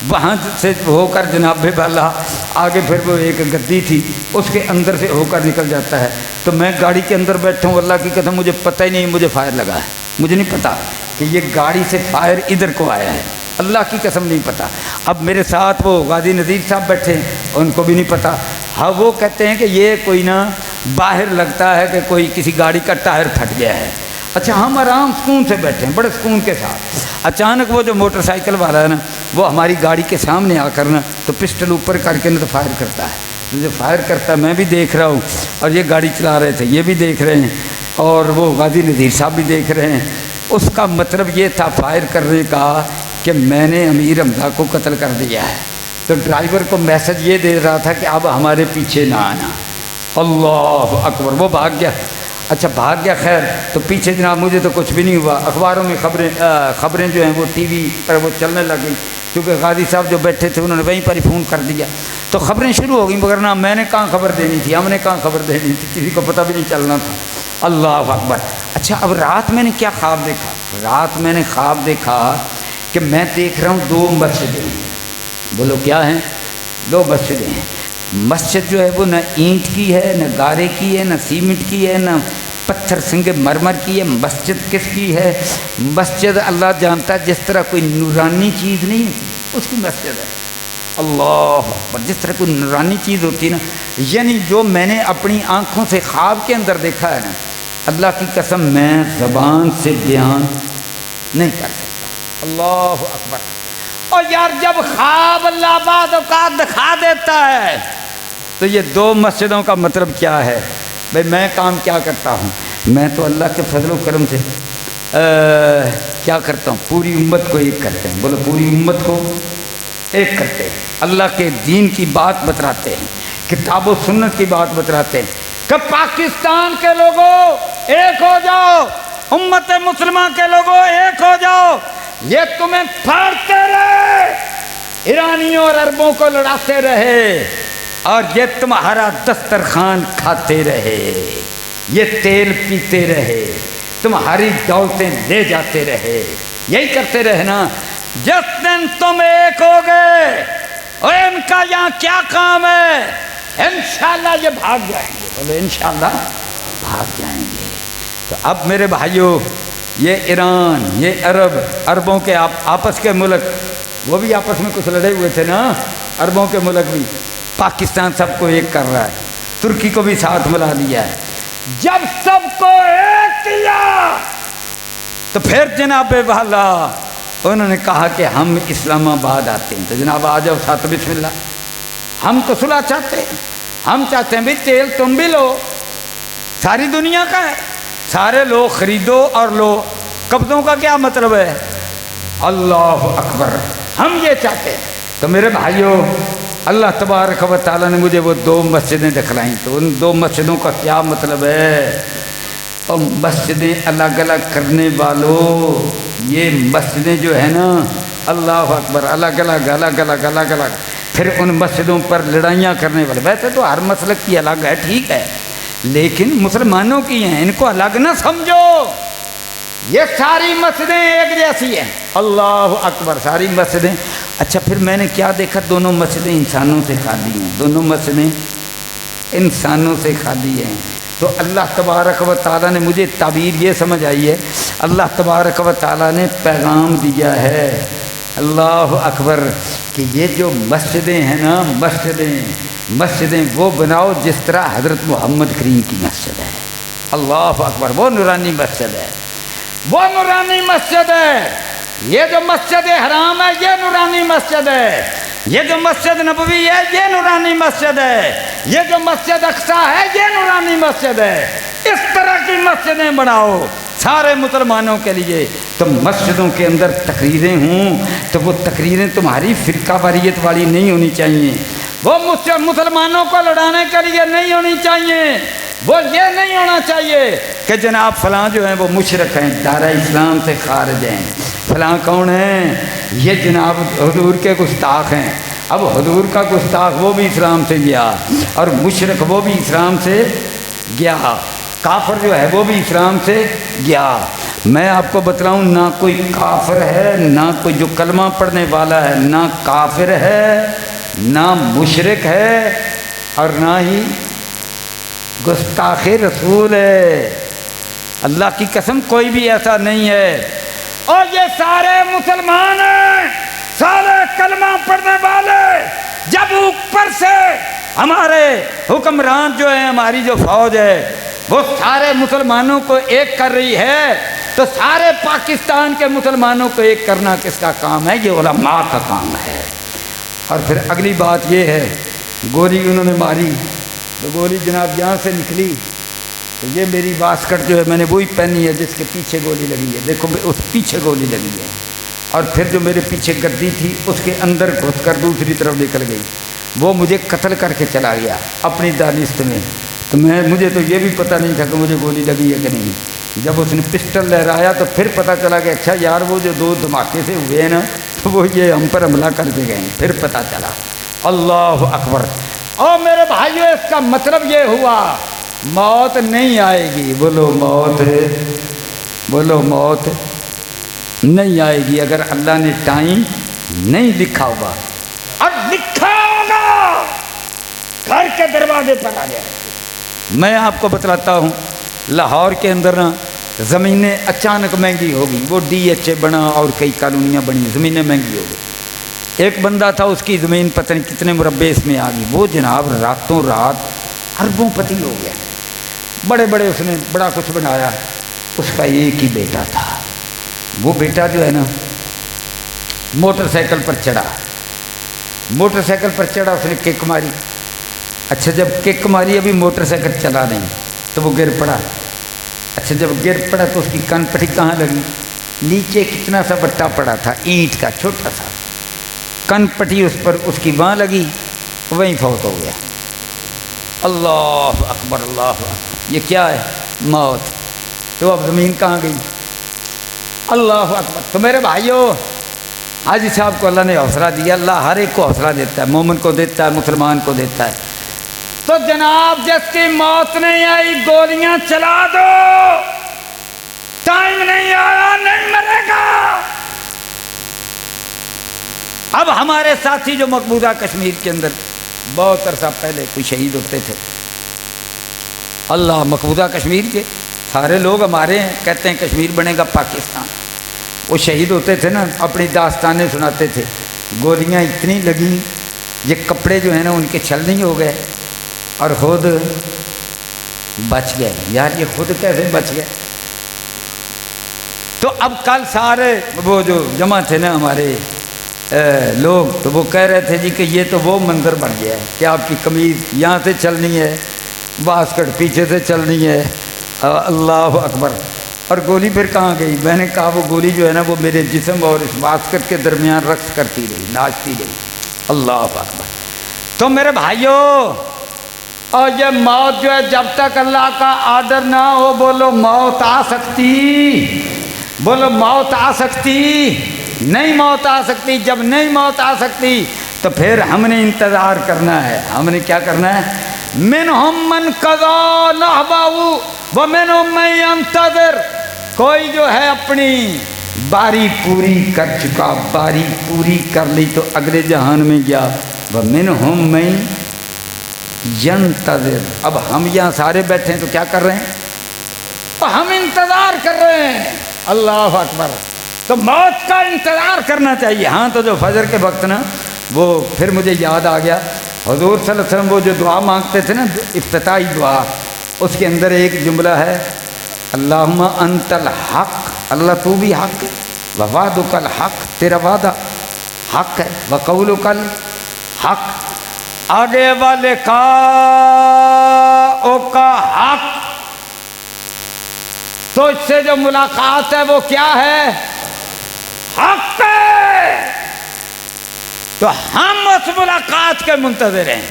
وہاں سے ہو کر جناب والا آگے پھر وہ ایک گدی تھی اس کے اندر سے ہو کر نکل جاتا ہے۔ تو میں گاڑی کے اندر بیٹھا ہوں، اللہ کی قسم مجھے پتہ ہی نہیں مجھے فائر لگا ہے، مجھے نہیں پتا کہ یہ گاڑی سے فائر ادھر کو آیا ہے، اللہ کی قسم نہیں پتا۔ اب میرے ساتھ وہ غازی نذیر صاحب بیٹھے ہیں، ان کو بھی نہیں پتا۔ ہاں وہ کہتے ہیں کہ یہ کوئی نہ باہر لگتا ہے کہ کوئی کسی گاڑی کا ٹائر پھٹ گیا ہے۔ اچھا ہم آرام سکون سے بیٹھے ہیں، بڑے سکون کے ساتھ، اچانک وہ جو موٹر سائیکل والا ہے نا وہ ہماری گاڑی کے سامنے آ کر نا تو پسٹل اوپر کر کے نا تو فائر کرتا ہے، جو فائر کرتا ہے میں بھی دیکھ رہا ہوں، اور یہ گاڑی چلا رہے تھے یہ بھی دیکھ رہے ہیں، اور وہ غازی نذیر صاحب بھی دیکھ رہے ہیں۔ اس کا مطلب یہ تھا فائر کرنے کا کہ میں نے امیر حمزہ کو قتل کر دیا ہے، تو ڈرائیور کو میسج یہ دے رہا تھا کہ اب ہمارے پیچھے نہ آنا۔ اللہ اکبر، وہ بھاگ گیا۔ اچھا بھاگ گیا، خیر تو پیچھے جناب مجھے تو کچھ بھی نہیں ہوا، اخباروں میں خبریں جو ہیں وہ ٹی وی پر وہ چلنے لگ گئی، کیونکہ غازی صاحب جو بیٹھے تھے انہوں نے وہیں پر ہی فون کر دیا، تو خبریں شروع ہو گئیں، مگر نہ میں نے کہاں خبر دینی تھی، ہم نے کہاں خبر دینی تھی، کسی کو پتہ بھی نہیں چلنا تھا۔ اللہ اکبر۔ اچھا اب رات میں نے کیا خواب دیکھا؟ رات میں نے خواب دیکھا کہ میں دیکھ رہا ہوں 2 مسجدیں، بولو کیا ہیں؟ 2 مسجدیں ہیں۔ مسجد جو ہے وہ نہ اینٹ کی ہے، نہ گارے کی ہے، نہ سیمنٹ کی ہے، نہ پتھر سنگ مرمر کی ہے۔ مسجد کس کی ہے؟ مسجد اللہ جانتا ہے، جس طرح کوئی نورانی چیز نہیں ہے اس کی مسجد ہے۔ اللہ اکبر، جس طرح کوئی نورانی چیز ہوتی ہے نا، یعنی جو میں نے اپنی آنکھوں سے خواب کے اندر دیکھا ہے نا، اللہ کی قسم میں زبان سے بیان نہیں کر سکتا۔ اللہ اکبر۔ اور یار جب خواب اللہ بعد اوقات دکھا دیتا ہے تو یہ 2 مسجدوں کا مطلب کیا ہے؟ بھئی میں کام کیا کرتا ہوں؟ میں تو اللہ کے فضل و کرم سے کیا کرتا ہوں؟ پوری امت کو ایک کرتے ہیں، بولو پوری امت کو ایک کرتے ہیں، اللہ کے دین کی بات بتلاتے ہیں، کتاب و سنت کی بات بتلاتے ہیں کہ پاکستان کے لوگوں ایک ہو جاؤ، امت مسلمہ کے لوگوں ایک ہو جاؤ، یہ تمہیں پھاڑتے رہے، ایرانیوں اور عربوں کو لڑاتے رہے، اور یہ تمہارا دسترخوان کھاتے رہے، یہ تیل پیتے رہے، تمہاری دولتیں لے جاتے رہے، یہی کرتے رہے نا۔ جس دن تم ایک ہو گئے اور ان کا یہاں کیا کام ہے؟ انشاءاللہ یہ بھاگ جائیں گے، بولے انشاءاللہ بھاگ جائیں گے۔ تو اب میرے بھائیوں، یہ ایران، یہ عربوں کے آپس کے ملک، وہ بھی آپس میں کچھ لڑے ہوئے تھے نا، عربوں کے ملک بھی، پاکستان سب کو ایک کر رہا ہے، ترکی کو بھی ساتھ ملا لیا ہے۔ جب سب کو ایک کیا تو پھر جناب والا انہوں نے کہا کہ ہم اسلام آباد آتے ہیں، تو جناب آ جاؤ ساتھ، بسم اللہ، ہم تو صلح چاہتے ہیں، ہم چاہتے ہیں بھی تیل تم بھی لو، ساری دنیا کا ہے، سارے لو، خریدو اور لو، قبضوں کا کیا مطلب ہے؟ اللہ اکبر، ہم یہ چاہتے ہیں۔ تو میرے بھائیوں، اللہ تبارک و تعالیٰ نے مجھے وہ 2 مسجدیں دکھلائیں، تو ان 2 مسجدوں کا کیا مطلب ہے؟ اور مسجدیں الگ الگ کرنے والوں، یہ مسجدیں جو ہے نا، اللہ اکبر، الگ الگ الگ الگ الگ الگ، پھر ان مسجدوں پر لڑائیاں کرنے والے، ویسے تو ہر مسلک کی الگ ہے، ٹھیک ہے، لیکن مسلمانوں کی ہیں، ان کو الگ نہ سمجھو، یہ ساری مسجدیں ایک جیسی ہیں، اللہ اکبر، ساری مسجدیں۔ اچھا پھر میں نے کیا دیکھا، دونوں مسجدیں انسانوں سے خالی ہیں، دونوں مسجدیں انسانوں سے خالی ہیں۔ تو اللہ تبارک و تعالیٰ نے، مجھے تعبیر یہ سمجھ آئی ہے، اللہ تبارک و تعالیٰ نے پیغام دیا ہے، اللہ اکبر، کہ یہ جو مسجدیں ہیں نا، مسجدیں وہ بناؤ جس طرح حضرت محمد کریم کی مسجد ہے، اللہ اکبر، وہ نورانی مسجد ہے، وہ نورانی مسجد ہے۔ یہ جو مسجد حرام ہے یہ نورانی مسجد ہے، یہ جو مسجد نبوی ہے یہ نورانی مسجد ہے، یہ جو مسجد اقصیٰ ہے یہ نورانی مسجد ہے۔ اس طرح کی مسجدیں بناؤ سارے مسلمانوں کے لیے۔ تو مسجدوں کے اندر تقریریں ہوں تو وہ تقریریں تمہاری فرقہ واریت والی نہیں ہونی چاہیے، وہ مسلمانوں کو لڑانے کے لیے نہیں ہونی چاہیے، وہ یہ نہیں ہونا چاہیے کہ جناب فلاں جو ہیں وہ مشرک ہیں، دائرہ اسلام سے خارج ہیں، فلاں کون ہیں، یہ جناب حضور کے گستاخ ہیں۔ اب حضور کا گستاخ وہ بھی اسلام سے گیا، اور مشرک وہ بھی اسلام سے گیا، کافر جو ہے وہ بھی اسلام سے گیا۔ میں آپ کو بتلاؤں، نہ کوئی کافر ہے، نہ کوئی جو کلمہ پڑھنے والا ہے، نہ کافر ہے، نہ مشرک ہے، اور نہ ہی گستاخ رسول ہے۔ اللہ کی قسم کوئی بھی ایسا نہیں ہے، اور یہ سارے مسلمان ہیں، سارے کلمہ پڑھنے والے۔ جب اوپر سے ہمارے حکمران جو ہیں، ہماری جو فوج ہے وہ سارے مسلمانوں کو ایک کر رہی ہے، تو سارے پاکستان کے مسلمانوں کو ایک کرنا کس کا کام ہے؟ یہ علماء کا کام ہے۔ اور پھر اگلی بات یہ ہے، گولی انہوں نے ماری تو گولی جناب یہاں سے نکلی، تو یہ میری واسکٹ جو ہے میں نے وہی پہنی ہے جس کے پیچھے گولی لگی ہے، دیکھو اس پیچھے گولی لگی ہے، اور پھر جو میرے پیچھے گدی تھی اس کے اندر گھس کر دوسری طرف نکل گئی، وہ مجھے قتل کر کے چلا گیا اپنی دانست میں۔ تو مجھے تو یہ بھی پتہ نہیں تھا کہ مجھے گولی لگی ہے کہ نہیں۔ جب اس نے پسٹل لہرایا تو پھر پتہ چلا کہ اچھا یار وہ جو 2 دھماکے سے ہوئے ہیں نا، تو وہ یہ ہم پر حملہ کر کے گئے ہیں، پھر پتہ چلا۔ اللہ اکبر۔ اور میرے بھائیوں، اس کا مطلب یہ ہوا موت نہیں آئے گی، بولو موت، بولو موت نہیں آئے گی اگر اللہ نے ٹائم نہیں لکھا ہوگا، اور لکھا ہوگا گھر کے دروازے پر آ جائے۔ میں آپ کو بتلاتا ہوں، لاہور کے اندر نا زمینیں اچانک مہنگی ہو گئی، وہ ڈی ایچ اے بنا اور کئی کالونیاں بنی، زمینیں مہنگی ہو گئی۔ ایک بندہ تھا، اس کی زمین پتہ نہیں کتنے مربع اس میں آ گئی، وہ جناب راتوں رات اربوں پتی ہو گیا، بڑے بڑے اس نے بڑا کچھ بنایا۔ اس کا ایک ہی بیٹا تھا، وہ بیٹا جو ہے نا موٹر سائیکل پر چڑھا، موٹر سائیکل پر چڑھا، اس نے کک ماری۔ اچھا جب کک ماری، ابھی موٹر سائیکل چلا نہیں تو وہ گر پڑا۔ اچھا جب گر پڑا تو اس کی کان پٹی کہاں لگی؟ نیچے کتنا سا بٹا پڑا تھا اینٹ کا چھوٹا سا، کان پٹی اس پر اس کی وہاں لگی، وہیں فوت ہو گیا۔ اللہ اکبر، اللہ اکبر۔ یہ کیا ہے؟ موت۔ تو اب زمین کہاں گئی؟ اللہ اکبر۔ تو میرے بھائیوں، حاجی صاحب کو اللہ نے حوصلہ دیا، اللہ ہر ایک کو حوصلہ دیتا ہے، مومن کو دیتا ہے، مسلمان کو دیتا ہے۔ تو جناب جس کی موت نہیں آئی گولیاں چلا دو، ٹائم نہیں آیا نہیں مرے گا۔ اب اب ہمارے ساتھی جو مقبوضہ کشمیر کے اندر بہت عرصہ پہلے کوئی شہید ہوتے تھے، اللہ مقبوضہ کشمیر کے سارے لوگ ہمارے ہیں، کہتے ہیں کشمیر بنے گا پاکستان، وہ شہید ہوتے تھے نا، اپنی داستانیں سناتے تھے، گولیاں اتنی لگیں یہ کپڑے جو ہیں نا ان کے چھلنی ہو گئے اور خود بچ گئے۔ یار یہ خود کیسے بچ گئے؟ تو اب کل سارے وہ جو جمع تھے نا ہمارے لوگ، تو وہ کہہ رہے تھے جی کہ یہ تو وہ منظر بن گیا ہے کہ آپ کی قمیض یہاں سے چلنی ہے، باسکٹ پیچھے سے چلنی ہے، اللہ اکبر، اور گولی پھر کہاں گئی؟ میں نے کہا وہ گولی جو ہے نا وہ میرے جسم اور اس باسکٹ کے درمیان رقص کرتی رہی، ناچتی رہی، اللہ اکبر۔ تو میرے بھائیوں، اور یہ موت جو ہے جب تک اللہ کا آرڈر نہ ہو، بولو موت آ سکتی، بولو موت آ سکتی نہیں، موت آ سکتی۔ جب نہیں موت آ سکتی تو پھر ہم نے انتظار کرنا ہے۔ ہم نے کیا کرنا ہے؟ منہم من قضا نحبہ ومنہم من ینتظر، کوئی جو ہے اپنی باری پوری کر چکا، باری پوری کر لی تو اگلے جہان میں گیا، ومنہم من ینتظر۔ اب ہم یہاں سارے بیٹھے ہیں تو کیا کر رہے ہیں؟ ہم انتظار کر رہے ہیں، اللہ اکبر۔ تو موت کا انتظار کرنا چاہیے۔ ہاں تو جو فجر کے وقت نا وہ پھر مجھے یاد آ گیا، حضور صلی اللہ علیہ وسلم وہ جو دعا مانگتے تھے نا، افتتاحی دعا، اس کے اندر ایک جملہ ہے، اللہم انت الحق، اللہ تو بھی حق ہے، ووعدک الحق، تیرا وعدہ حق ہے، وقولک الحق، آگے والے کا حق، تو اس سے جو ملاقات ہے وہ کیا ہے؟ حق ہے۔ تو ہم اس ملاقات کے منتظر ہیں۔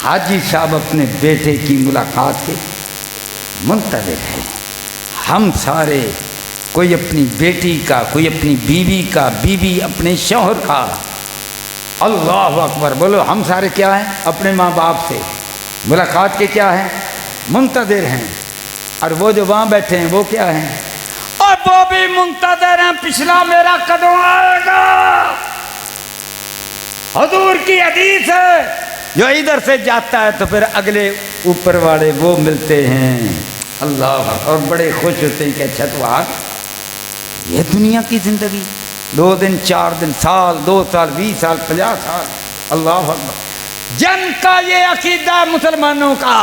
حاجی صاحب اپنے بیٹے کی ملاقات کے منتظر ہیں۔ ہم سارے، کوئی اپنی بیٹی کا، کوئی اپنی بیوی کا، بیوی اپنے شوہر کا، اللہ اکبر، بولو ہم سارے کیا ہیں؟ اپنے ماں باپ سے ملاقات کے کیا ہیں؟ منتظر ہیں۔ اور وہ جو وہاں بیٹھے ہیں وہ کیا ہیں؟ اور وہ بھی منتظر ہیں، پچھلا میرا کدوں آئے گا۔ حضور کی حدیث ہے، جو ادھر سے جاتا ہے تو پھر اگلے اوپر والے وہ ملتے ہیں، اللہ، اور بڑے خوش ہوتے ہیں کہ اچھا تو آج یہ دنیا کی زندگی 2 دن 4 دن، سال 2 سال 20 سال 50 سال، اللہ اکبر۔ جن کا یہ عقیدہ مسلمانوں کا،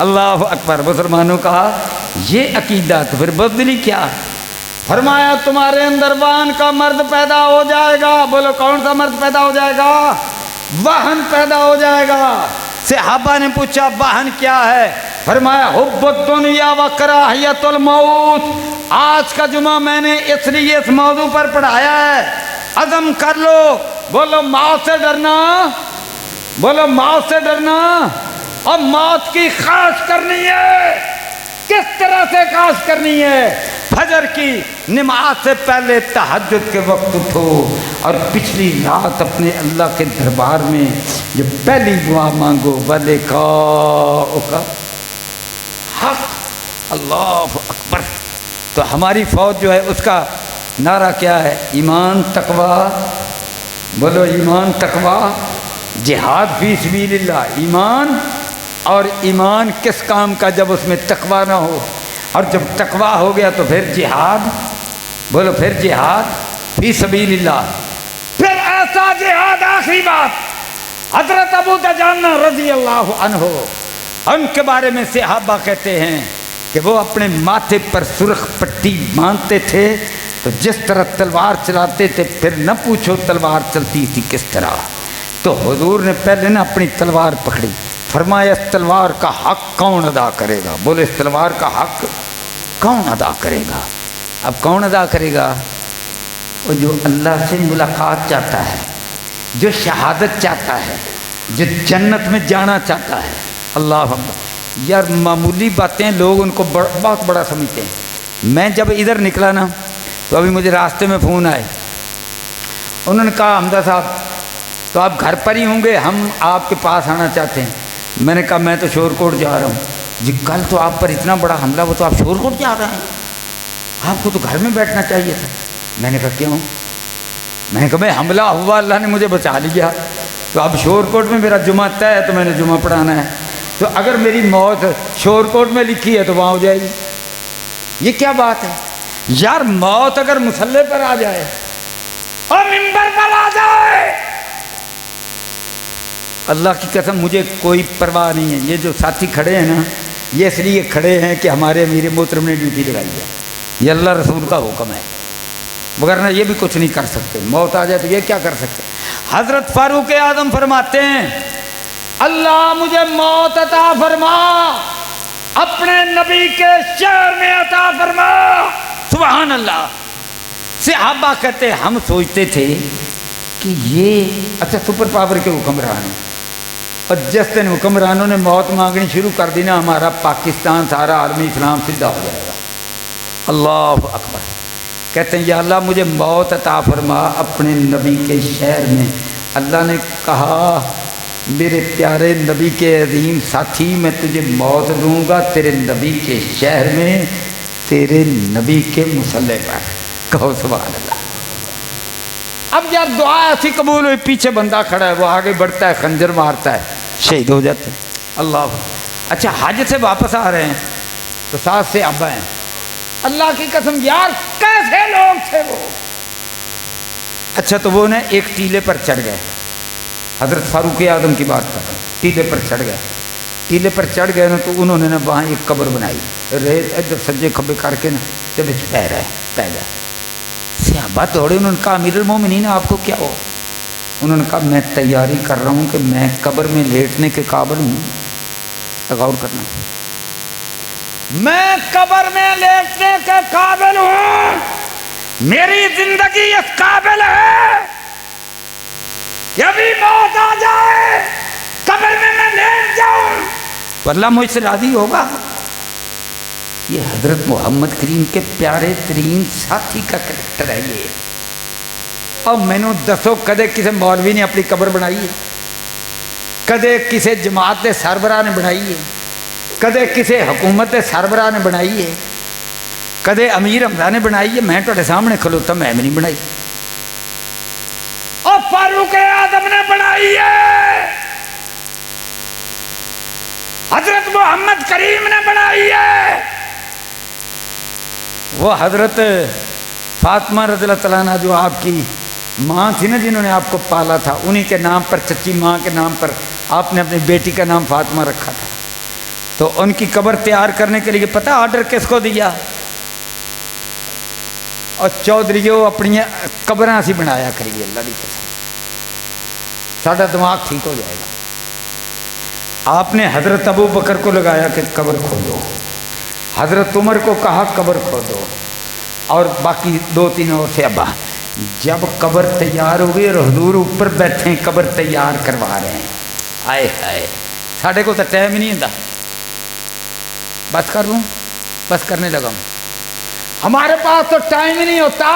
اللہ اکبر، مسلمانوں کا یہ عقیدہ، تو پھر بدلی کیا؟ فرمایا تمہارے اندر وہن کا مرد پیدا ہو جائے گا۔ بولو کون سا مرد پیدا ہو جائے گا؟ وہن پیدا ہو جائے گا۔ صحابہ نے پوچھا وہن کیا ہے؟ فرمایا حب الدنیا و کراہیت الموت۔ آج کا جمعہ میں نے اس لیے اس موضوع پر پڑھایا ہے، عزم کر لو، بولو موت سے ڈرنا، بولو موت سے ڈرنا، اور موت کی خواہش کرنی ہے۔ کس طرح سے خواہش کرنی ہے؟ فجر کی نماز سے پہلے تہجد کے وقت اٹھو اور پچھلی رات اپنے اللہ کے دربار میں جو پہلی دعا مانگو، وَلِقَاءُکَ حق، اللہ اکبر۔ تو ہماری فوج جو ہے اس کا نعرہ کیا ہے؟ ایمان تقوی، بولو ایمان تقوی، جہاد فی سبیل اللہ۔ ایمان، اور ایمان کس کام کا جب اس میں تقوی نہ ہو، اور جب تقوی ہو گیا تو پھر جہاد، بولو پھر جہاد فی سبیل اللہ۔ پھر ایسا جہاد، آخری بات، حضرت ابو دجانہ رضی اللہ عنہ، ان کے بارے میں صحابہ کہتے ہیں کہ وہ اپنے ماتھے پر سرخ پٹی باندھتے تھے، تو جس طرح تلوار چلاتے تھے، پھر نہ پوچھو تلوار چلتی تھی کس طرح۔ تو حضور نے پہلے نہ اپنی تلوار پکڑی، فرمایا اس تلوار کا حق کون ادا کرے گا؟ بولے اس تلوار کا حق کون ادا کرے گا؟ اب کون ادا کرے گا؟ وہ جو اللہ سے ملاقات چاہتا ہے، جو شہادت چاہتا ہے، جو جنت میں جانا چاہتا ہے، اللہ اکبر۔ یار معمولی باتیں لوگ ان کو بہت بڑا سمجھتے ہیں۔ میں جب ادھر نکلا نا تو ابھی مجھے راستے میں فون آئے، انہوں نے کہا حمزہ صاحب تو آپ گھر پر ہی ہوں گے، ہم آپ کے پاس آنا چاہتے ہیں۔ میں نے کہا میں تو شور کوٹ جا رہا ہوں۔ جی کل تو آپ پر اتنا بڑا حملہ ہوا تو آپ شور کوٹ جا رہے ہیں؟ آپ کو تو گھر میں بیٹھنا چاہیے تھا۔ میں نے کہا کیوں؟ میں نے کہا میں حملہ ہوا اللہ نے مجھے بچا لیا، تو اب شور کوٹ میں میرا جمعہ طے ہے تو میں نے جمعہ پڑھانا ہے، تو اگر میری موت شور کوٹ میں لکھی ہے تو وہاں ہو جائے گی۔ یہ کیا بات ہے یار، موت اگر مصلی پر آ جائے اور منبر پر آ جائے، اللہ کی قسم مجھے کوئی پرواہ نہیں ہے۔ یہ جو ساتھی کھڑے ہیں نا، یہ اس لیے کھڑے ہیں کہ ہمارے امیر محترم نے ڈیوٹی لگائی ہے، یہ اللہ رسول کا حکم ہے، وگرنہ یہ بھی کچھ نہیں کر سکتے۔ موت آ جائے تو یہ کیا کر سکتے؟ حضرت فاروق اعظم فرماتے ہیں اللہ مجھے موت عطا فرما، اپنے نبی کے شہر میں عطا فرما۔ سبحان اللہ۔ صحابہ کہتے ہم سوچتے تھے کہ یہ اچھا سپر پاور کے حکمران ہیں، اور جس دن حکمرانوں نے موت مانگنی شروع کر دی نا، ہمارا پاکستان سارا عالمی اسلام سیدھا ہو جائے گا۔ اللہ اکبر۔ کہتے ہیں یا اللہ مجھے موت عطا فرما اپنے نبی کے شہر میں۔ اللہ نے کہا میرے پیارے نبی کے عظیم ساتھی، میں تجھے موت دوں گا تیرے نبی کے شہر میں، تیرے نبی کے مصلی پر۔ کہو سبحان اللہ۔ اب یار دعا ایسی قبول ہوئی، پیچھے بندہ کھڑا ہے، وہ آگے بڑھتا ہے، خنجر مارتا ہے، شہید ہو جاتے ہیں۔ اللہ۔ اچھا حج سے واپس آ رہے ہیں تو ساتھ سے ابا ہیں، اللہ کی قسم یار کیسے لوگ تھے وہ۔ اچھا تو وہ نے ایک ٹیلے پر چڑھ گئے، حضرت فاروق اعظم کی بات کر رہے ہیں، ٹیلے پر چڑھ گئے، ٹیلے پر چڑھ گئے نا تو انہوں نے نا وہاں ایک قبر بنائی، ریت ادھر سجے کھبے کر کے نا جب پہ گئے۔ صحابہ دوڑے، انہوں نے کہا امیر المومنین آپ کو کیا ہو؟ انہوں نے کہا میں تیاری کر رہا ہوں کہ میں قبر میں لیٹنے کے قابل ہوں۔ غور کرنا، میں قبر میں لیٹنے کے قابل ہوں، میری زندگی اس قابل ہے کہ ابھی موت آ جائے قبر میں لیٹ جاؤں تو اللہ مجھ سے راضی ہوگا۔ یہ حضرت محمد کریم کے پیارے ترین ساتھی کا کریکٹر ہے یہ۔ اور میں نے دسو کدے کسی مولوی نے اپنی قبر بنائی ہے؟ کدے کسی جماعت کے سربراہ نے بنائی ہے؟ کدے کسی حکومت کے سربراہ نے بنائی ہے؟ کدے امیر حمزہ نے بنائی ہے؟ میں تھوڑے سامنے کھلوتا میں بھی نہیں بنائی، اور فاروق اعظم نے بنائی ہے، حضرت محمد کریم نے بنائی ہے۔ وہ حضرت فاطمہ رضی اللہ تعالیٰ عنہ جو آپ کی ماں تھی نا، جنہوں نے آپ کو پالا تھا، انہی کے نام پر، چچی ماں کے نام پر آپ نے اپنی بیٹی کا نام فاطمہ رکھا تھا۔ تو ان کی قبر تیار کرنے کے لیے پتہ آرڈر کس کو دیا؟ اور چودھریوں اپنی قبراں سی بنایا کریے، اللہ کی قسم ساڈا دماغ ٹھیک ہو جائے گا۔ آپ نے حضرت ابو بکر کو لگایا کہ قبر کھودو، حضرت عمر کو کہا قبر کھودو، اور باقی دو تین اور تھے۔ ابا جب قبر تیار ہو گئی اور حضور اوپر بیٹھے قبر تیار کروا رہے ہیں، آئے ہائے ساڈے کو تو ٹائم ہی نہیں ہوتا، بس کر لوں، بس کرنے لگا ہوں، ہمارے پاس تو ٹائم ہی نہیں ہوتا۔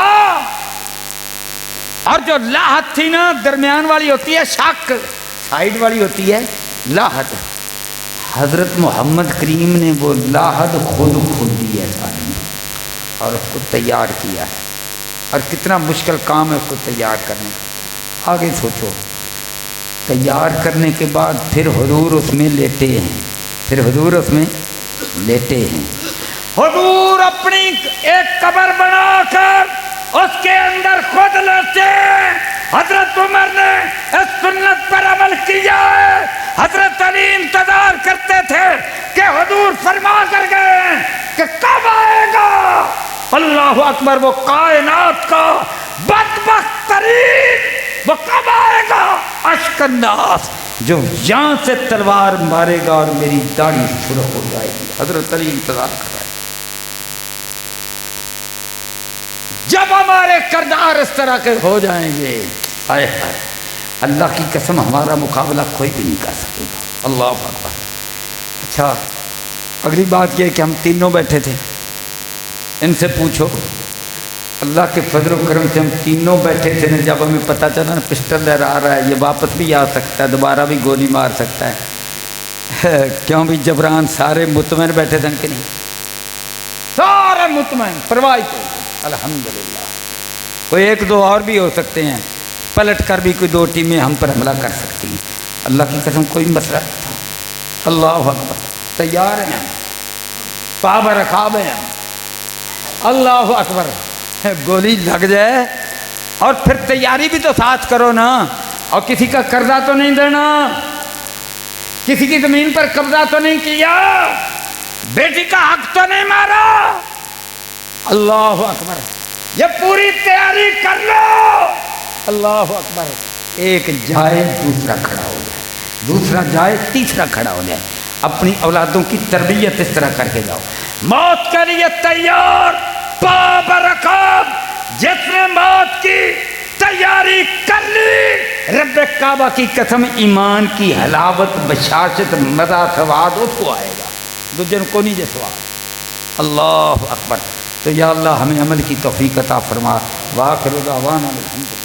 اور جو لاحت تھی نا درمیان والی ہوتی ہے شک، سائیڈ والی ہوتی ہے لاحت، حضرت محمد کریم نے وہ لاحد خود دی ہے ساری، اور اس کو تیار کیا ہے، اور کتنا مشکل کام ہے اس کو تیار کرنے کا۔ آگے سوچو، تیار کرنے کے بعد پھر حضور اس میں لیٹے ہیں، پھر حضور اس میں لیٹے ہیں، حضور اپنی ایک قبر بنا کر اس کے اندر خود لیٹے۔ حضرت عمر نے اس سنت پر عمل کیا ہے، حضرت علی انتظار کرتے تھے کہ حضور فرما کر گئے کہ کب آئے گا۔ اللہ اکبر، وہ کائنات کا بدبخت ترین، وہ کب آئے گا؟ اشک الناس، جو یہاں سے تلوار مارے گا اور میری داڑھی سرخ ہو جائے گی۔ حضرت علی انتظار کر رہے ہیں۔ جب ہمارے کردار اس طرح کے ہو جائیں گے، آئے ہائے اللہ کی قسم ہمارا مقابلہ کوئی بھی نہیں کر سکے گا۔ اللہ اکبر۔ اچھا اگلی بات یہ ہے کہ ہم تینوں بیٹھے تھے، ان سے پوچھو، اللہ کے فضل و کرم سے ہم تینوں بیٹھے تھے نا، جب ہمیں پتہ چلا نا پسٹل لہرا رہا ہے، یہ واپس بھی آ سکتا ہے، دوبارہ بھی گولی مار سکتا ہے، کیوں بھی جبران سارے مطمئن بیٹھے تھے کہ نہیں؟ سارے مطمئن، پرواہ کوئی، الحمدللہ کوئی ایک دو اور بھی ہو سکتے ہیں، پلٹ کر بھی کوئی دو ٹیمیں ہم پر حملہ کر سکتی ہیں۔ اللہ کی قسم کوئی مسئلہ نہیں تھا۔ اللہ اکبر، تیار ہیں ہم، پاب رکاب ہیں ہم، اللہ اکبر، گولی لگ جائے اور پھر تیاری بھی تو ساتھ کرو نا، اور کسی کا قرضہ تو نہیں دینا، کسی کی زمین پر قبضہ تو نہیں کیا، بیٹی کا حق تو نہیں مارا۔ اللہ اکبر، یہ پوری تیاری کر لو۔ اللہ اکبر، ایک جائے دوسرا کھڑا ہو جائے، دوسرا جائے تیسرا کھڑا ہو جائے۔ اپنی اولادوں کی تربیت اس طرح کر کے جاؤ، موت کے لیے تیار، پاب رکاب، جس نے موت کی تیاری کر لی، رب کعبہ کی قسم ایمان کی حلاوت، بشاشت، مزہ، سواد اس کو آئے گا، دوجن کو نہیں، جو سواد۔ اللہ اکبر۔ تو یا اللہ ہمیں عمل کی توفیق عطا فرما۔ وآخر دعوانا الحمدللہ۔